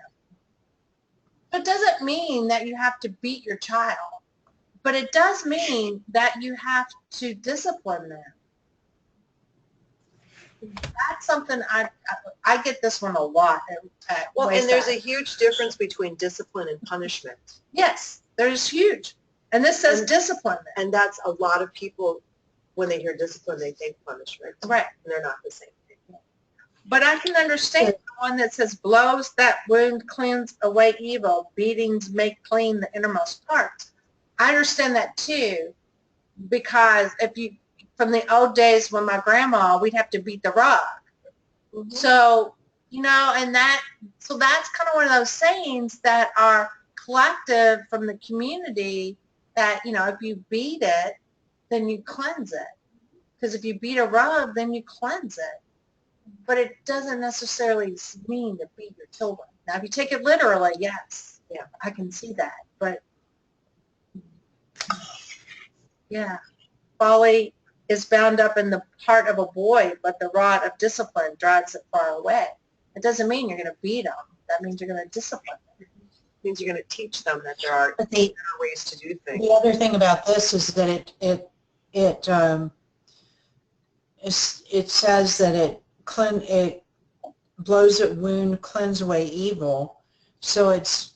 It doesn't mean that you have to beat your child, but it does mean that you have to discipline them. That's something I get this one a lot. Well, and there's a huge difference between discipline and punishment. Yes, there's huge. And this says discipline them. And that's a lot of people, when they hear discipline, they think punishment. Right. And they're not the same thing. But I can understand the one that says blows that wound cleanse away evil, beatings make clean the innermost parts. I understand that too, because if you, from the old days when my grandma, we'd have to beat the rug. Mm-hmm. So, you know, and so that's kind of one of those sayings that are collective from the community that, you know, if you beat it, then you cleanse it. Because if you beat a rug, then you cleanse it. But it doesn't necessarily mean to beat your children. Now, if you take it literally, yes, yeah, I can see that. But, yeah, folly is bound up in the heart of a boy, but the rod of discipline drives it far away. It doesn't mean you're going to beat them. That means you're going to discipline them. It means you're going to teach them that there are better ways to do things. The other thing about this is that it says that it blows at wound, cleanse away evil. So it's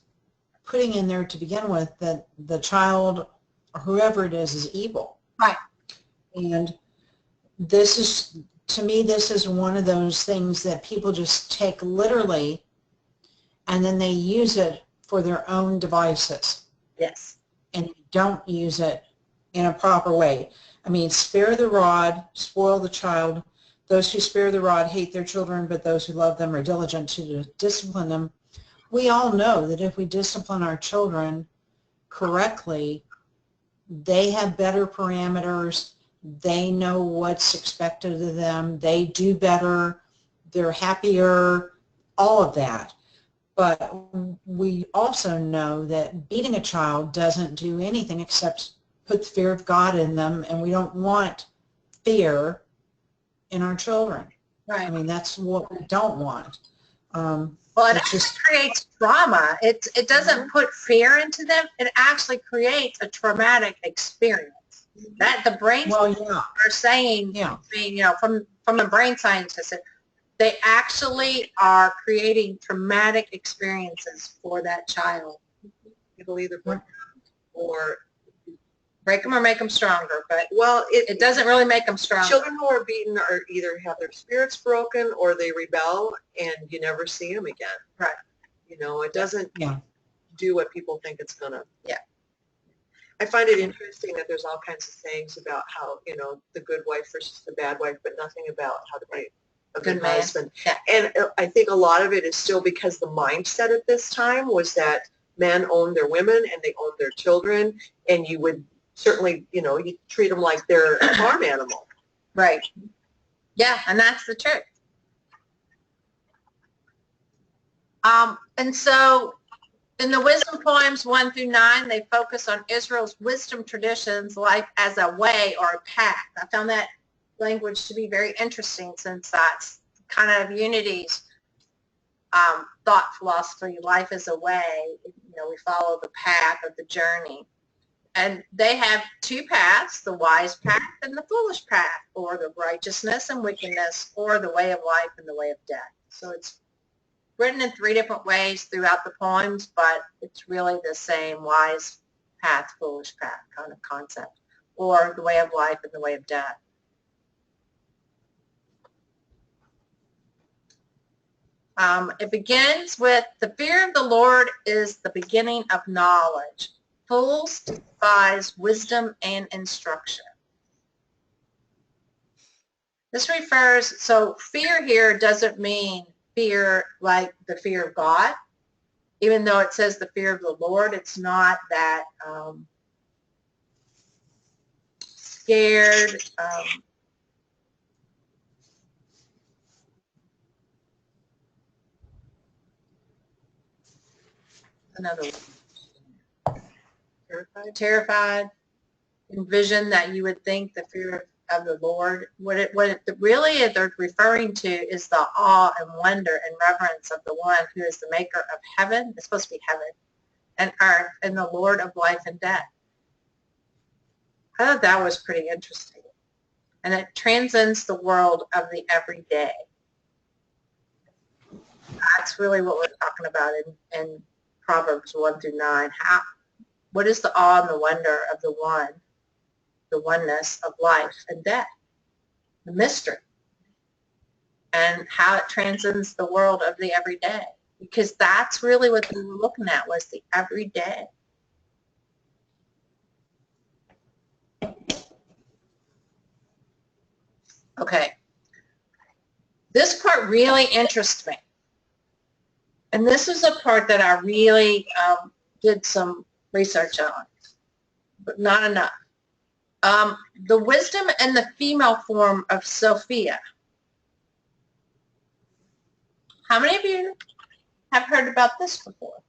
putting in there to begin with that the child, or whoever it is evil. Right. And this is, to me, this is one of those things that people just take literally and then they use it for their own devices. Yes. And don't use it in a proper way. I mean, spare the rod, spoil the child. Those who spare the rod hate their children, but those who love them are diligent to discipline them. We all know that if we discipline our children correctly, they have better parameters. They know what's expected of them. They do better. They're happier, all of that. But we also know that beating a child doesn't do anything except put the fear of God in them, and we don't want fear in our children. Right. I mean, that's what we don't want. Well, it just creates trauma. It doesn't put fear into them. It actually creates a traumatic experience. That the brain are saying, I mean, you know, from the brain scientists, they actually are creating traumatic experiences for that child. It'll either break or break them or make them stronger, but well, it doesn't really make them stronger. Children who are beaten are either have their spirits broken or they rebel and you never see them again. Right. You know, it doesn't do what people think it's gonna. Yeah. I find it interesting that there's all kinds of sayings about how, you know, the good wife versus the bad wife, but nothing about how to be a good husband. Yeah. And I think a lot of it is still because the mindset at this time was that men owned their women and they owned their children, and you would certainly, you know, you treat them like they're a farm animal. Right. Yeah, and that's the truth. And so in the wisdom poems 1 through 9, they focus on Israel's wisdom traditions, life as a way or a path. I found that language to be very interesting since that's kind of Unity's thought philosophy, life is a way. We follow the path of the journey. And they have two paths, the wise path and the foolish path, or the righteousness and wickedness, or the way of life and the way of death. So it's written in 3 different ways throughout the poems, but it's really the same wise path, foolish path kind of concept, or the way of life and the way of death. It begins with, the fear of the Lord is the beginning of knowledge. Fools despise wisdom and instruction. This refers, so fear here doesn't mean fear like the fear of God. Even though it says the fear of the Lord, it's not that scared, another one. Terrified. Envision that you would think the fear of the Lord. What it really they're referring to is the awe and wonder and reverence of the one who is the maker of heaven. It's supposed to be heaven and earth, and the Lord of life and death. I thought that was pretty interesting. And it transcends the world of the everyday. That's really what we're talking about in Proverbs 1 through 9. What is the awe and the wonder of the oneness of life and death, the mystery, and how it transcends the world of the everyday? Because that's really what they were looking at, was the everyday. Okay. This part really interests me. And this is a part that I really did some research on, but not enough. The wisdom and the female form of Sophia. How many of you have heard about this before?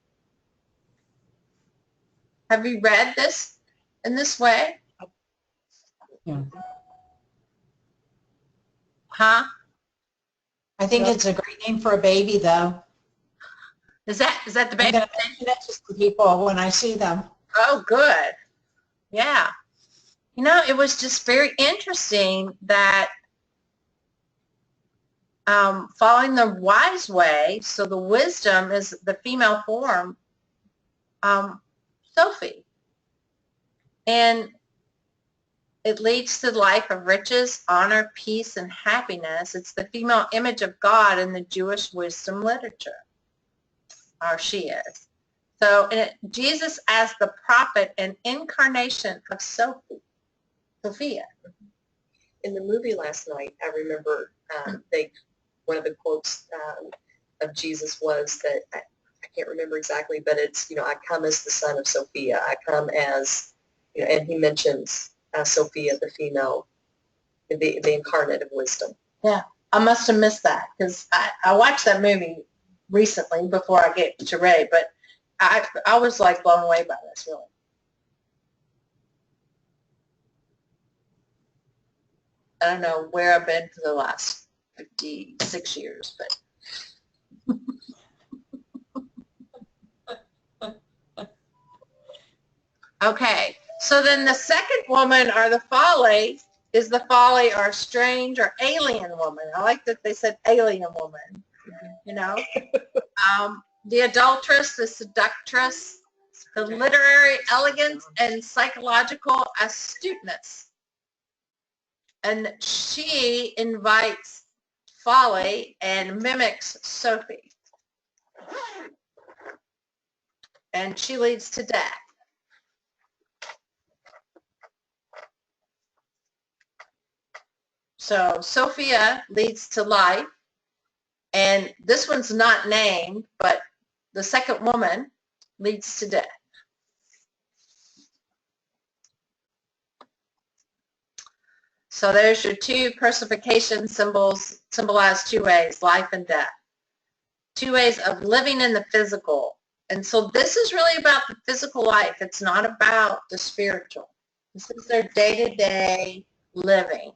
Have you read this in this way? Yeah. Huh? I think it's a great name for a baby, though. Is that the I'm baby? going to mention it to some people when I see them. Oh, good. Yeah. It was just very interesting that following the wise way, so the wisdom is the female form, Sophie. And it leads to the life of riches, honor, peace, and happiness. It's the female image of God in the Jewish wisdom literature, or she is. So Jesus as the prophet and incarnation of Sophia. In the movie last night, I remember one of the quotes of Jesus was that, I can't remember exactly, but it's, I come as the son of Sophia. I come as, and he mentions Sophia, the female, the incarnate of wisdom. Yeah, I must have missed that because I watched that movie recently before I get to Ray, but I was like blown away by this, really. I don't know where I've been for the last 56 years, but okay. So then the second woman, or the folly, is the folly or strange or alien woman. I like that they said alien woman, the adulteress, the seductress, the literary elegance and psychological astuteness. And she invites folly and mimics Sophie. And she leads to death. So Sophia leads to life, and this one's not named, but the second woman leads to death. So there's your two personification symbols, symbolize two ways, life and death. Two ways of living in the physical. And so this is really about the physical life. It's not about the spiritual. This is their day-to-day living.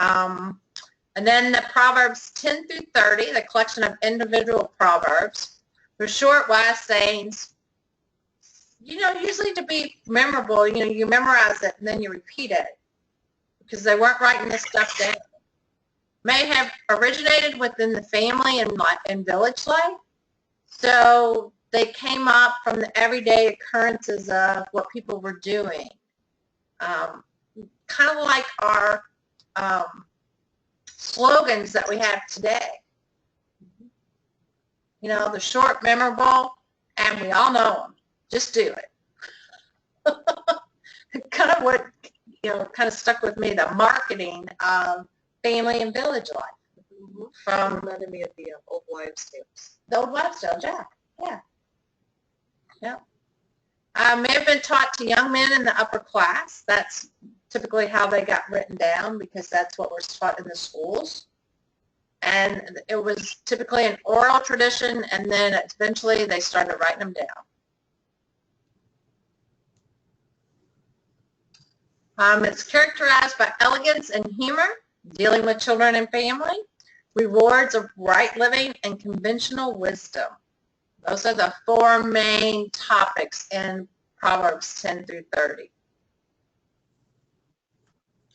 And then the Proverbs 10 through 30, the collection of individual proverbs. They're short, wise sayings, usually to be memorable. You memorize it and then you repeat it because they weren't writing this stuff down. May have originated within the family and village life. So they came up from the everyday occurrences of what people were doing. Kind of like our slogans that we have today. The short, memorable, and we all know them. Just do it. Kind of what, kind of stuck with me, the marketing of family and village life. From Reminded me of the old wives' tales. the old wives' tales, yeah. May have been taught to young men in the upper class. That's typically how they got written down because that's what was taught in the schools. And it was typically an oral tradition, and then eventually they started writing them down. It's characterized by elegance and humor, dealing with children and family, rewards of right living, and conventional wisdom. Those are the four main topics in Proverbs 10 through 30.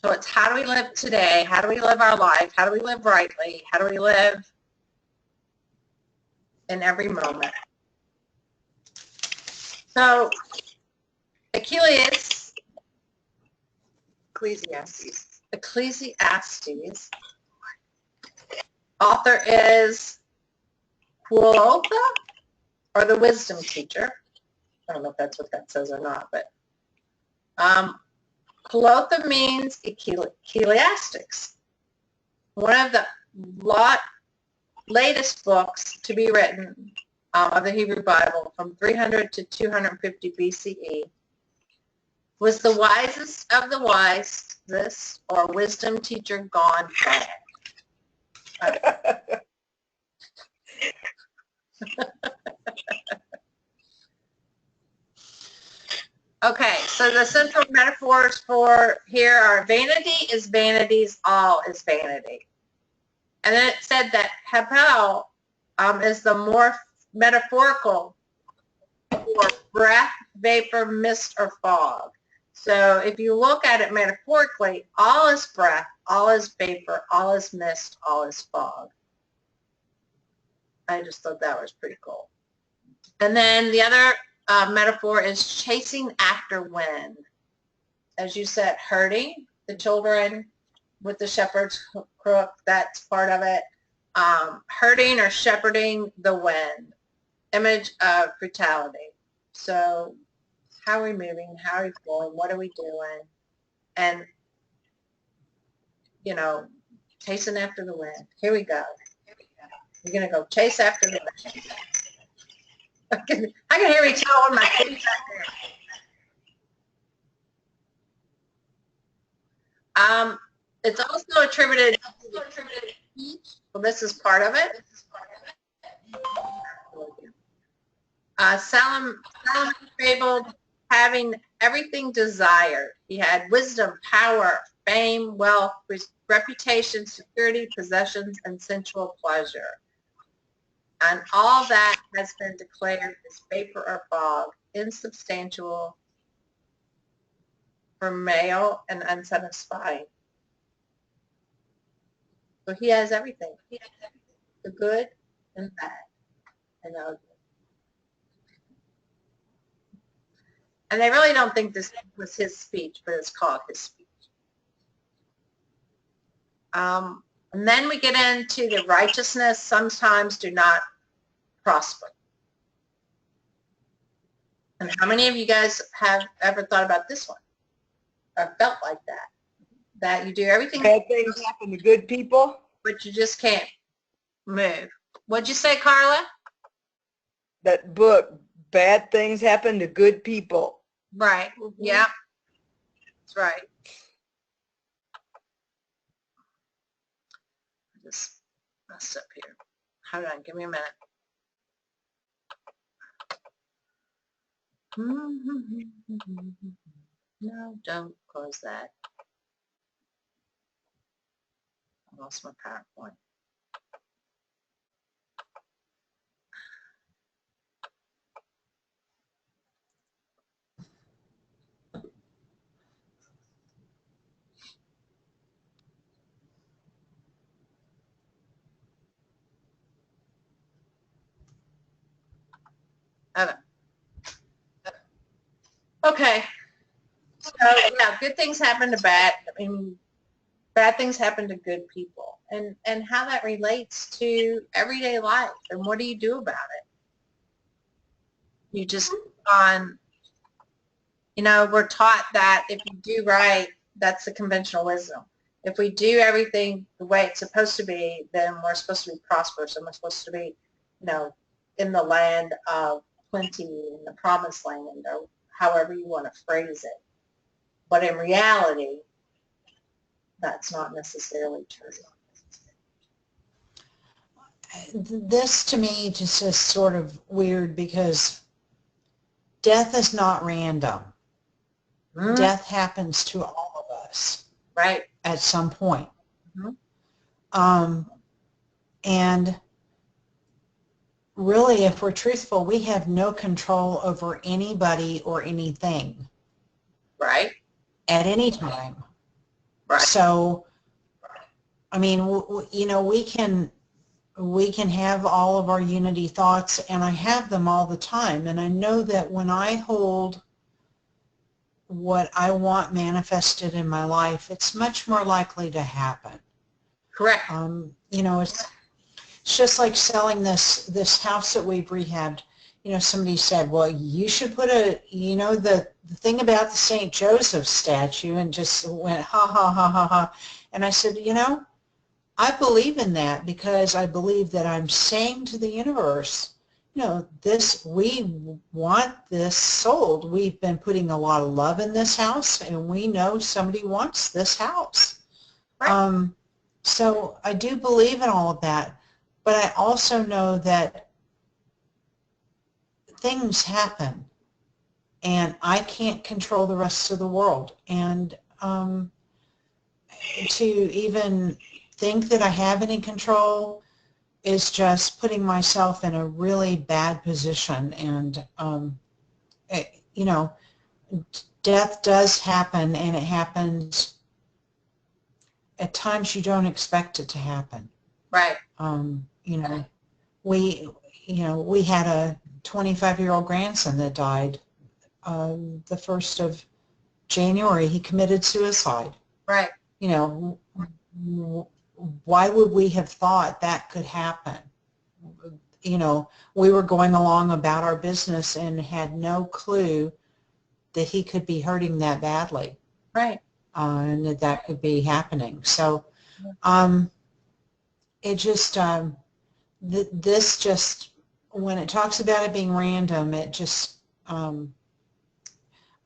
So it's how do we live today? How do we live our life? How do we live rightly? How do we live in every moment? So Ecclesiastes, author is Quoltha, or the wisdom teacher. I don't know if that's what that says or not, but Quoltha means Ecclesiastes, one of the latest books to be written of the Hebrew Bible from 300 to 250 BCE, was the wisest of the wisest, or wisdom teacher gone bad. Okay, so the central metaphors for here are vanity is vanities, all is vanity. And then it said that Hapel is the more metaphorical for breath, vapor, mist, or fog. So if you look at it metaphorically, all is breath, all is vapor, all is mist, all is fog. I just thought that was pretty cool. And then the other metaphor is chasing after wind. As you said, herding the children with the shepherd's crook, that's part of it. Herding or shepherding the wind, image of brutality. So how are we moving? How are we flowing? What are we doing? And, chasing after the wind. Here we go. You're going to go chase after the wind. I can hear me telling my kids out there. It's also attributed to speech. Well, this is part of it. Solomon fabled having everything desired. He had wisdom, power, fame, wealth, reputation, security, possessions, and sensual pleasure. And all that has been declared as vapor or fog, insubstantial, male, and unsatisfying. So he has everything. He has everything. The good and bad and the ugly. And they really don't think this was his speech, but it's called his speech. And then we get into the righteousness sometimes do not prosper. And how many of you guys have ever thought about this one? Or felt like that? That you do everything. Bad things happen to good people. But you just can't move. What'd you say, Carla? That book, Bad Things Happen to Good People. Right. Mm-hmm. Yeah. That's right. I just messed up here. Hold on. Give me a minute. No, don't close that. Lost my PowerPoint. Okay. So yeah, good things happen to bad. I mean, bad things happen to good people, and how that relates to everyday life, and what do you do about it? You just we're taught that if you do right, that's the conventional wisdom. If we do everything the way it's supposed to be, then we're supposed to be prosperous, and we're supposed to be, in the land of plenty, in the promised land, or however you want to phrase it. But in reality, that's not necessarily true. This to me just is sort of weird because death is not random. Mm-hmm. Death happens to all of us, Right. at some point. Mm-hmm. And really, if we're truthful, we have no control over anybody or anything. Right. At any time. Right. So, I mean, we can have all of our unity thoughts, and I have them all the time, and I know that when I hold what I want manifested in my life, it's much more likely to happen. Correct. It's just like selling this house that we've rehabbed. Somebody said, well, you should put the thing about the St. Joseph statue, and just went, ha, ha, ha, ha, ha. And I said, I believe in that because I believe that I'm saying to the universe, we want this sold. We've been putting a lot of love in this house, and we know somebody wants this house. Right. So I do believe in all of that, but I also know that things happen, and I can't control the rest of the world. And to even think that I have any control is just putting myself in a really bad position. And, death does happen, and it happens at times you don't expect it to happen. Right. We had a 25-year-old grandson that died the 1st of January. He committed suicide. Right. Why would we have thought that could happen? We were going along about our business and had no clue that he could be hurting that badly. Right. And that could be happening. So it just, this just, when it talks about it being random, it just, I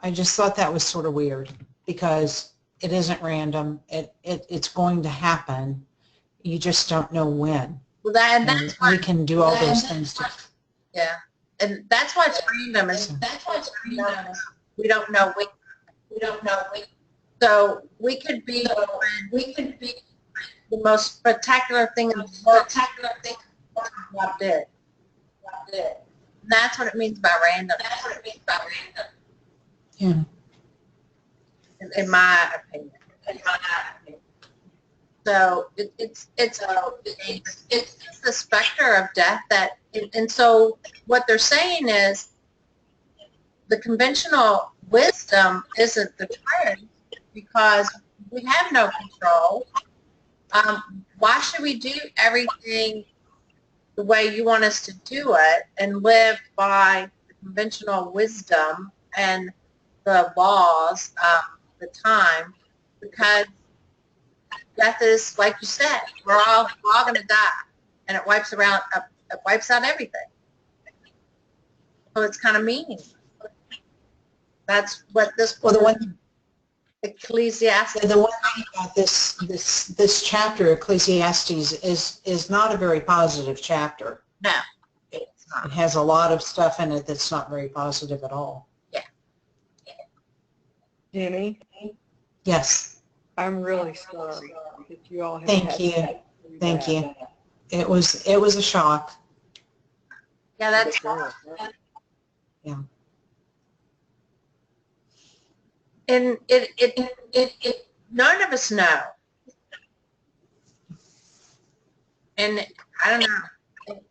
just thought that was sort of weird because it isn't random. It's going to happen. You just don't know when. Well, that's why we can do all those things. Yeah, and that's why it's random. And that's why it's random. We don't know when. We don't know when. So we could be the most spectacular thing in the world. Not dead. Not dead. That's what it means by random. That's what it means by random. Yeah. In my opinion. So it's the specter of death that, and so what they're saying is the conventional wisdom isn't the truth because we have no control. Why should we do everything the way you want us to do it and live by the conventional wisdom and the laws of the time? Because death is, like you said, we're all going to die, and it wipes out everything. So it's kind of meaningless. That's what this Ecclesiastes. The one thing about this chapter, Ecclesiastes, is not a very positive chapter. No, it's not. It has a lot of stuff in it that's not very positive at all. Yeah. Jimmy? Yes. I'm really sorry that you all have Thank had you. to go through Thank that. you. It was a shock. Yeah, that's Sure. and it none of us know. And I don't know.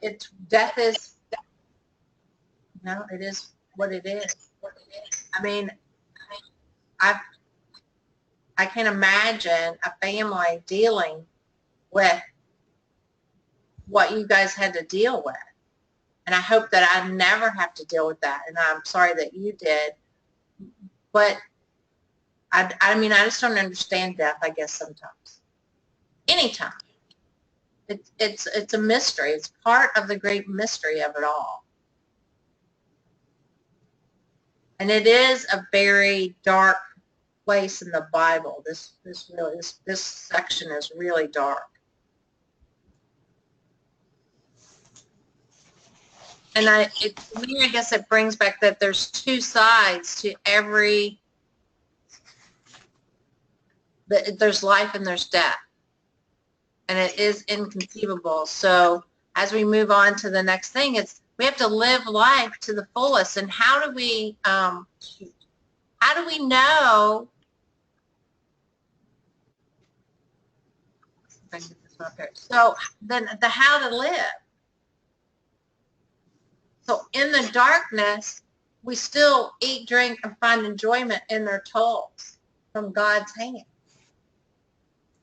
It's death is no, it is what it is. I mean, I can imagine a family dealing with what you guys had to deal with. And I hope that I never have to deal with that. And I'm sorry that you did. But I mean, I just don't understand death, I guess, sometimes. Anytime. It's a mystery. It's part of the great mystery of it all. And it is a very dark place in the Bible. This section is really dark. And to me, I guess it brings back that there's two sides to every, there's life and there's death. And it is inconceivable. So as we move on to the next thing, we have to live life to the fullest. And how do we know? So then the how to live. So in the darkness, we still eat, drink, and find enjoyment in their tools from God's hand.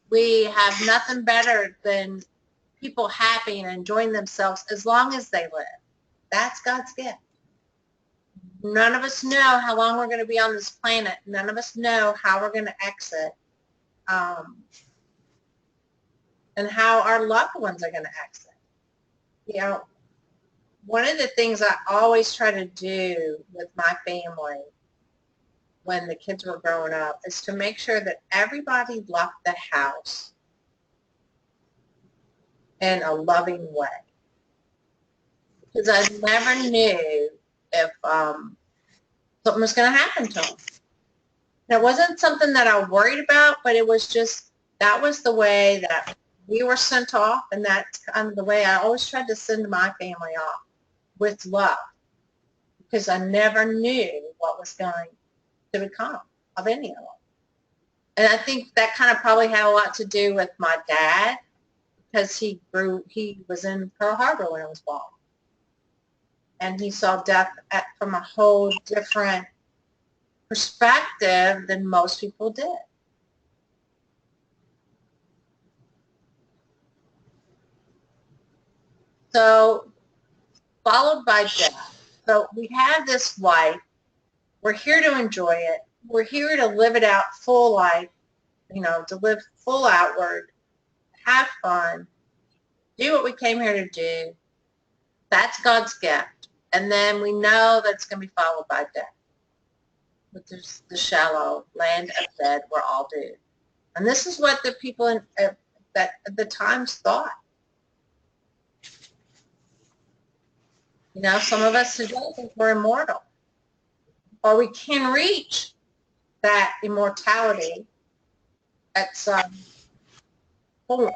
We have nothing better than people happy and enjoying themselves as long as they live. That's God's gift. None of us know how long we're going to be on this planet. None of us know how we're going to exit, and how our loved ones are going to exit. You know, one of the things I always try to do with my family when the kids were growing up is to make sure that everybody left the house in a loving way. Because I never knew if something was going to happen to them. And it wasn't something that I worried about, but it was just, that was the way that we were sent off, and that's kind of the way I always tried to send my family off, with love, because I never knew what was going to become of any of them. And I think that kind of probably had a lot to do with my dad, because he was in Pearl Harbor when I was born. And he saw death from a whole different perspective than most people did. So, followed by death. So we have this life. We're here to enjoy it. We're here to live it out full life, you know, to live full outward, have fun, do what we came here to do. That's God's gift. And then we know that's going to be followed by death. But there's the shallow land of dead we're all due. And this is what the people that at the times thought. You know, some of us today think we're immortal. Or we can reach that immortality at some point.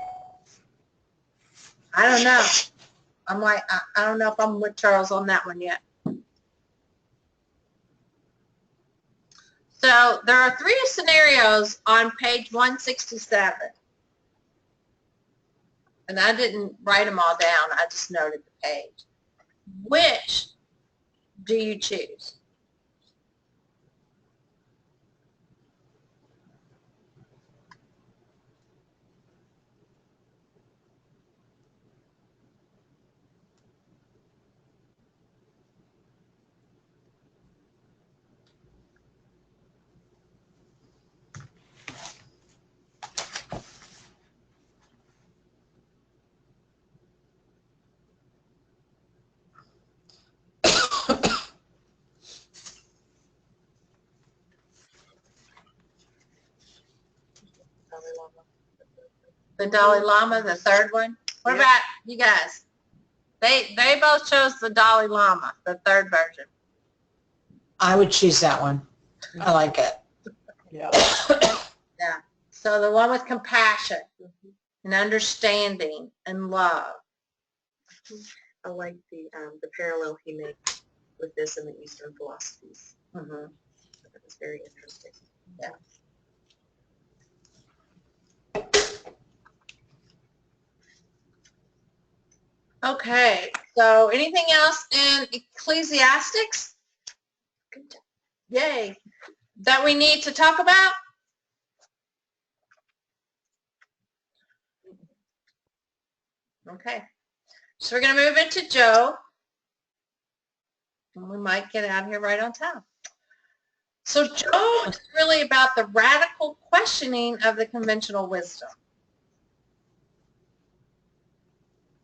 I don't know. I don't know if I'm with Charles on that one yet. So there are 3 scenarios on page 167. And I didn't write them all down. I just noted the page. Which do you choose? The Dalai Lama, the third one. What about you guys? They both chose the Dalai Lama, the third version. I would choose that one. I like it. Yeah. Yeah. So the one with compassion and understanding and love. I like the parallel he made with this in the Eastern philosophies. Mm-hmm. That was very interesting. Yeah. Okay, so anything else in Ecclesiastics? Good job. Yay. That we need to talk about? Okay, so we're going to move into Job. And we might get out of here right on time. So Job is really about the radical questioning of the conventional wisdom.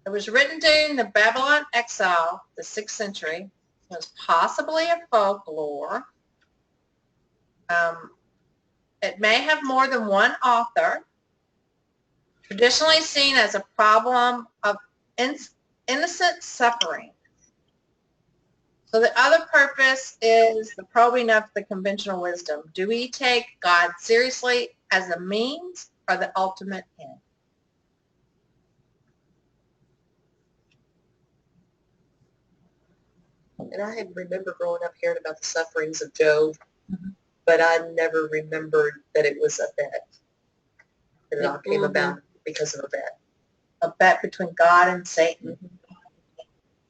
It was written during the Babylon exile, the 6th century. It was possibly a folklore. It may have more than one author. Traditionally seen as a problem of innocent suffering. So the other purpose is the probing of the conventional wisdom. Do we take God seriously as a means or the ultimate end? And I had remember growing up hearing about the sufferings of Job, but I never remembered that it was a bet. That it all came about because of a bet. A bet between God and Satan.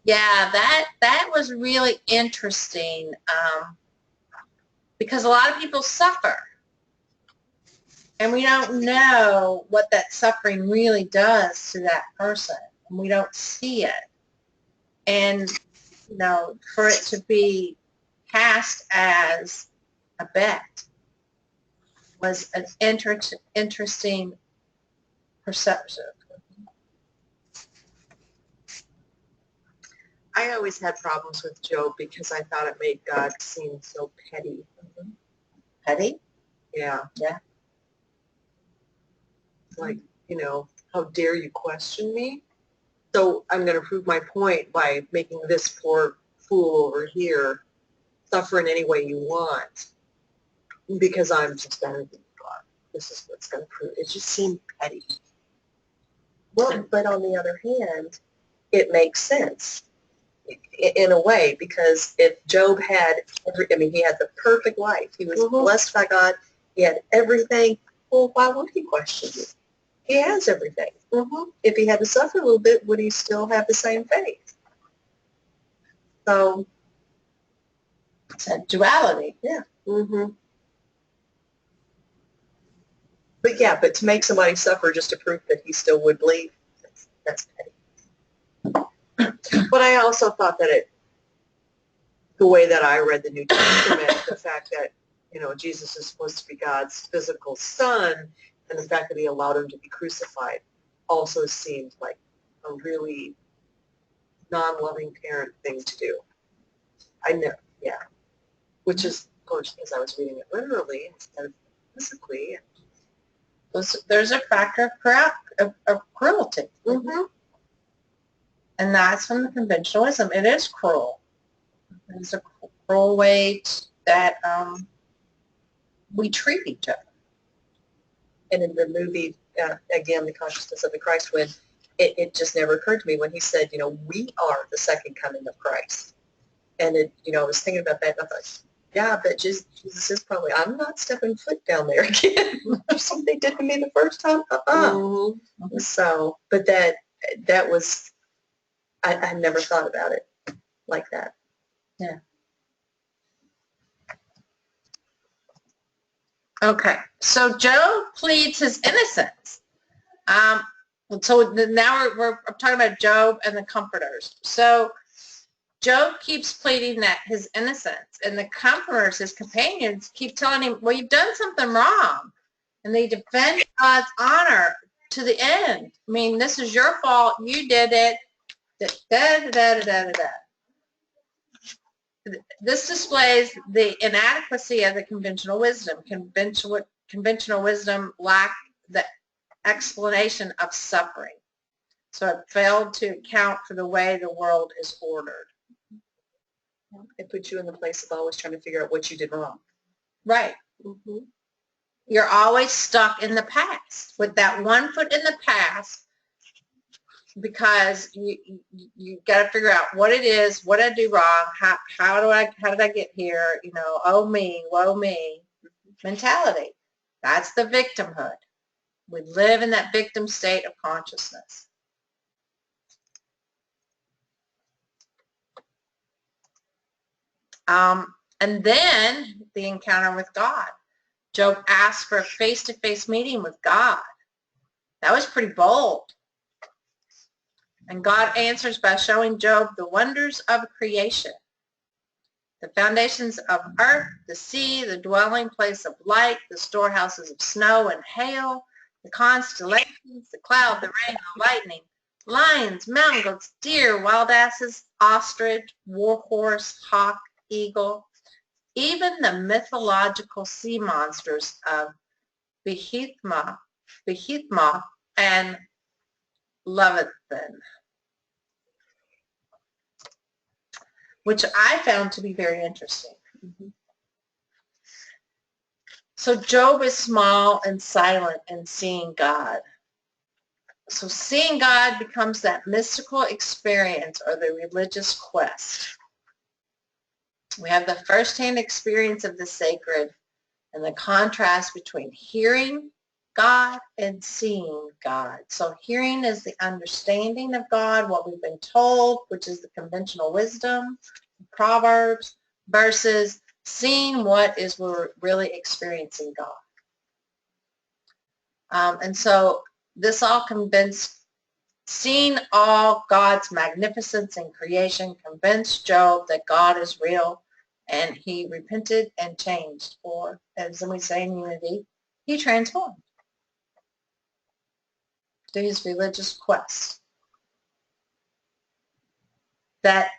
Yeah, that was really interesting because a lot of people suffer. And we don't know what that suffering really does to that person. And we don't see it. And, you know, for it to be cast as a bet was an interesting perception. I always had problems with Job because I thought it made God seem so petty. Petty? Yeah. Yeah. Like, you know, how dare you question me? So I'm going to prove my point by making this poor fool over here suffer in any way you want because I'm just better than you are. This is what's going to prove. It just seemed petty. Well, but on the other hand, it makes sense in a way, because if Job had, he had the perfect life. He was blessed by God. He had everything. Well, why would he question you? He has everything. If he had to suffer a little bit, would he still have the same faith? So It's a duality. yeah. But yeah, but to make somebody suffer just to prove that he still would believe, that's petty. But I also thought that the way that I read the New Testament, the fact that, you know, Jesus is supposed to be God's physical son, and the fact that he allowed him to be crucified also seemed like a really non-loving parent thing to do. I know, yeah. Which is, of course, because I was reading it literally instead of physically. There's a factor of cruelty. And that's from the conventional wisdom. It is cruel. It's a cruel way that we treat each other. And in the movie, again, The Consciousness of the Christ, when it just never occurred to me when he said, you know, we are the second coming of Christ. And it, you know, I was thinking about that, and I thought, yeah, but Jesus is probably, I'm not stepping foot down there again. Something did to me the first time. So, but that was, I never thought about it like that. Yeah. Okay, so Job pleads his innocence. So now we're talking about Job and the comforters. So Job keeps pleading that his innocence, and the comforters, his companions, keep telling him, well, you've done something wrong. And they defend God's honor to the end. I mean, this is your fault. You did it. This displays the inadequacy of the conventional wisdom. Conventional wisdom lacked the explanation of suffering. So it failed to account for the way the world is ordered. It puts you in the place of always trying to figure out what you did wrong. Right. you're always stuck in the past with that one foot in the past, because you got to figure out what it is, what I do wrong, how did I get here, you know, oh me, woe me mentality. That's the victimhood. We live in that victim state of consciousness. And then the encounter with God. Job asked for a face-to-face meeting with God. That was pretty bold. And God answers by showing Job the wonders of creation, the foundations of earth, the sea, the dwelling place of light, the storehouses of snow and hail, the constellations, the cloud, the rain, the lightning, lions, mountain goats, deer, wild asses, ostrich, warhorse, hawk, eagle, even the mythological sea monsters of Behithma and Leviathan, which I found to be very interesting. Mhm. So Job is small and silent in seeing God. So seeing God becomes that mystical experience or the religious quest. We have the firsthand experience of the sacred and the contrast between hearing God and seeing God. So hearing is the understanding of God, what we've been told, which is the conventional wisdom, Proverbs, versus seeing what is we're really experiencing God. And so this all seeing all God's magnificence in creation convinced Job that God is real, and he repented and changed, or as we say in unity, he transformed through his religious quest. That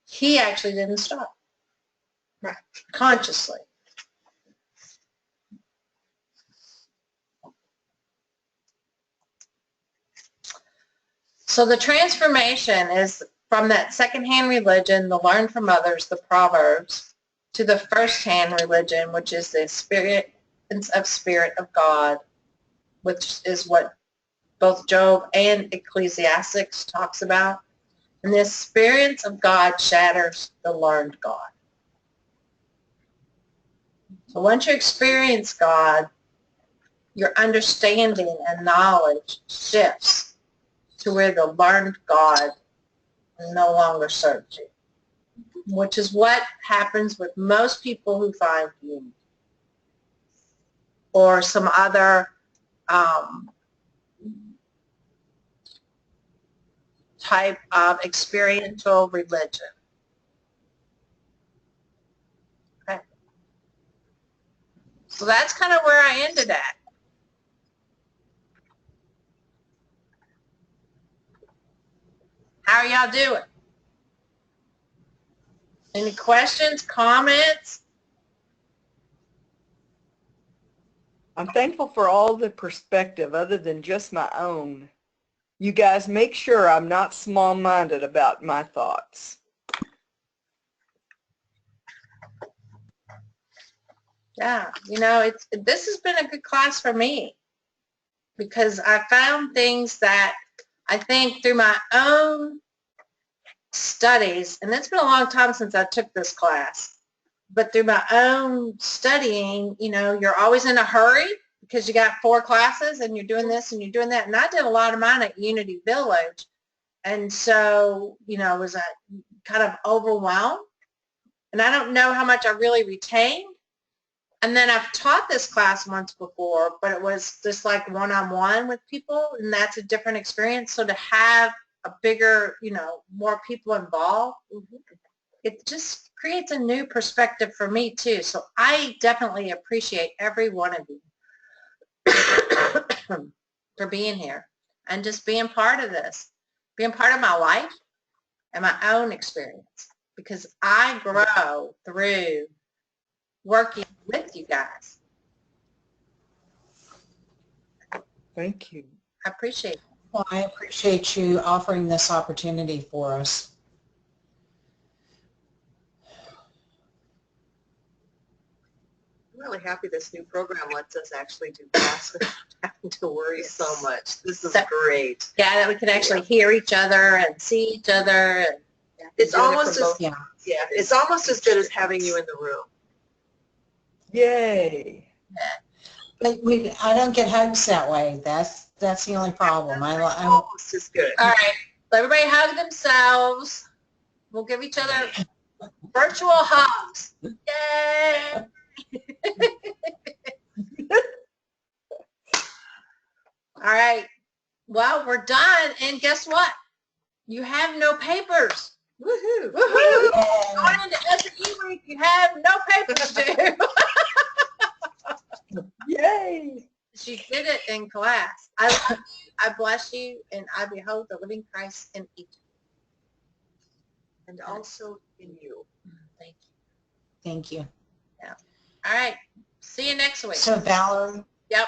he actually didn't start. Right. Consciously. So the transformation is from that secondhand religion, the learn from others, the Proverbs, to the firsthand religion, which is the spirit of God, which is what both Job and Ecclesiastes talks about. And the experience of God shatters the learned God. So once you experience God, your understanding and knowledge shifts to where the learned God no longer serves you, which is what happens with most people who find unity or some other type of experiential religion. Okay. So that's kind of where I ended at. How are y'all doing? Any questions, comments? I'm thankful for all the perspective other than just my own. You guys make sure I'm not small-minded about my thoughts. Yeah, you know, this has been a good class for me, because I found things that I think through my own studies, and it's been a long time since I took this class, but through my own studying, you know, you're always in a hurry because you got 4 classes and you're doing this and you're doing that. And I did a lot of mine at Unity Village. And so, you know, I was kind of overwhelmed. And I don't know how much I really retained. And then I've taught this class once before, but it was just like one-on-one with people, and that's a different experience. So to have a bigger, you know, more people involved, it just creates a new perspective for me too. So I definitely appreciate every one of you for being here and just being part of this, being part of my life and my own experience, because I grow through working with you guys. Thank you. I appreciate it. Well, I appreciate you offering this opportunity for us. really happy this new program lets us actually do class without having to worry so much. This is That- great. Yeah, that we can actually hear each other and see each other. And It's Doing it almost from as, both- Yeah. yeah, it's almost as good as having you in the room. Yay. But I don't get hugs that way. That's the only problem. I'm Almost as good. all right, let everybody hug themselves. We'll give each other virtual hugs. Yay! All right. Well, we're done. And guess what? You have no papers. Woohoo. Woohoo! Yeah. Going into SE week, you have no papers to do. Yay. She did it in class. I love you, I bless you, and I behold the living Christ in each. And also in you. Thank you. Thank you. All right. See you next week. So Valerie. Yep.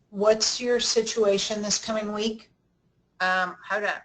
What's your situation this coming week? Hold up.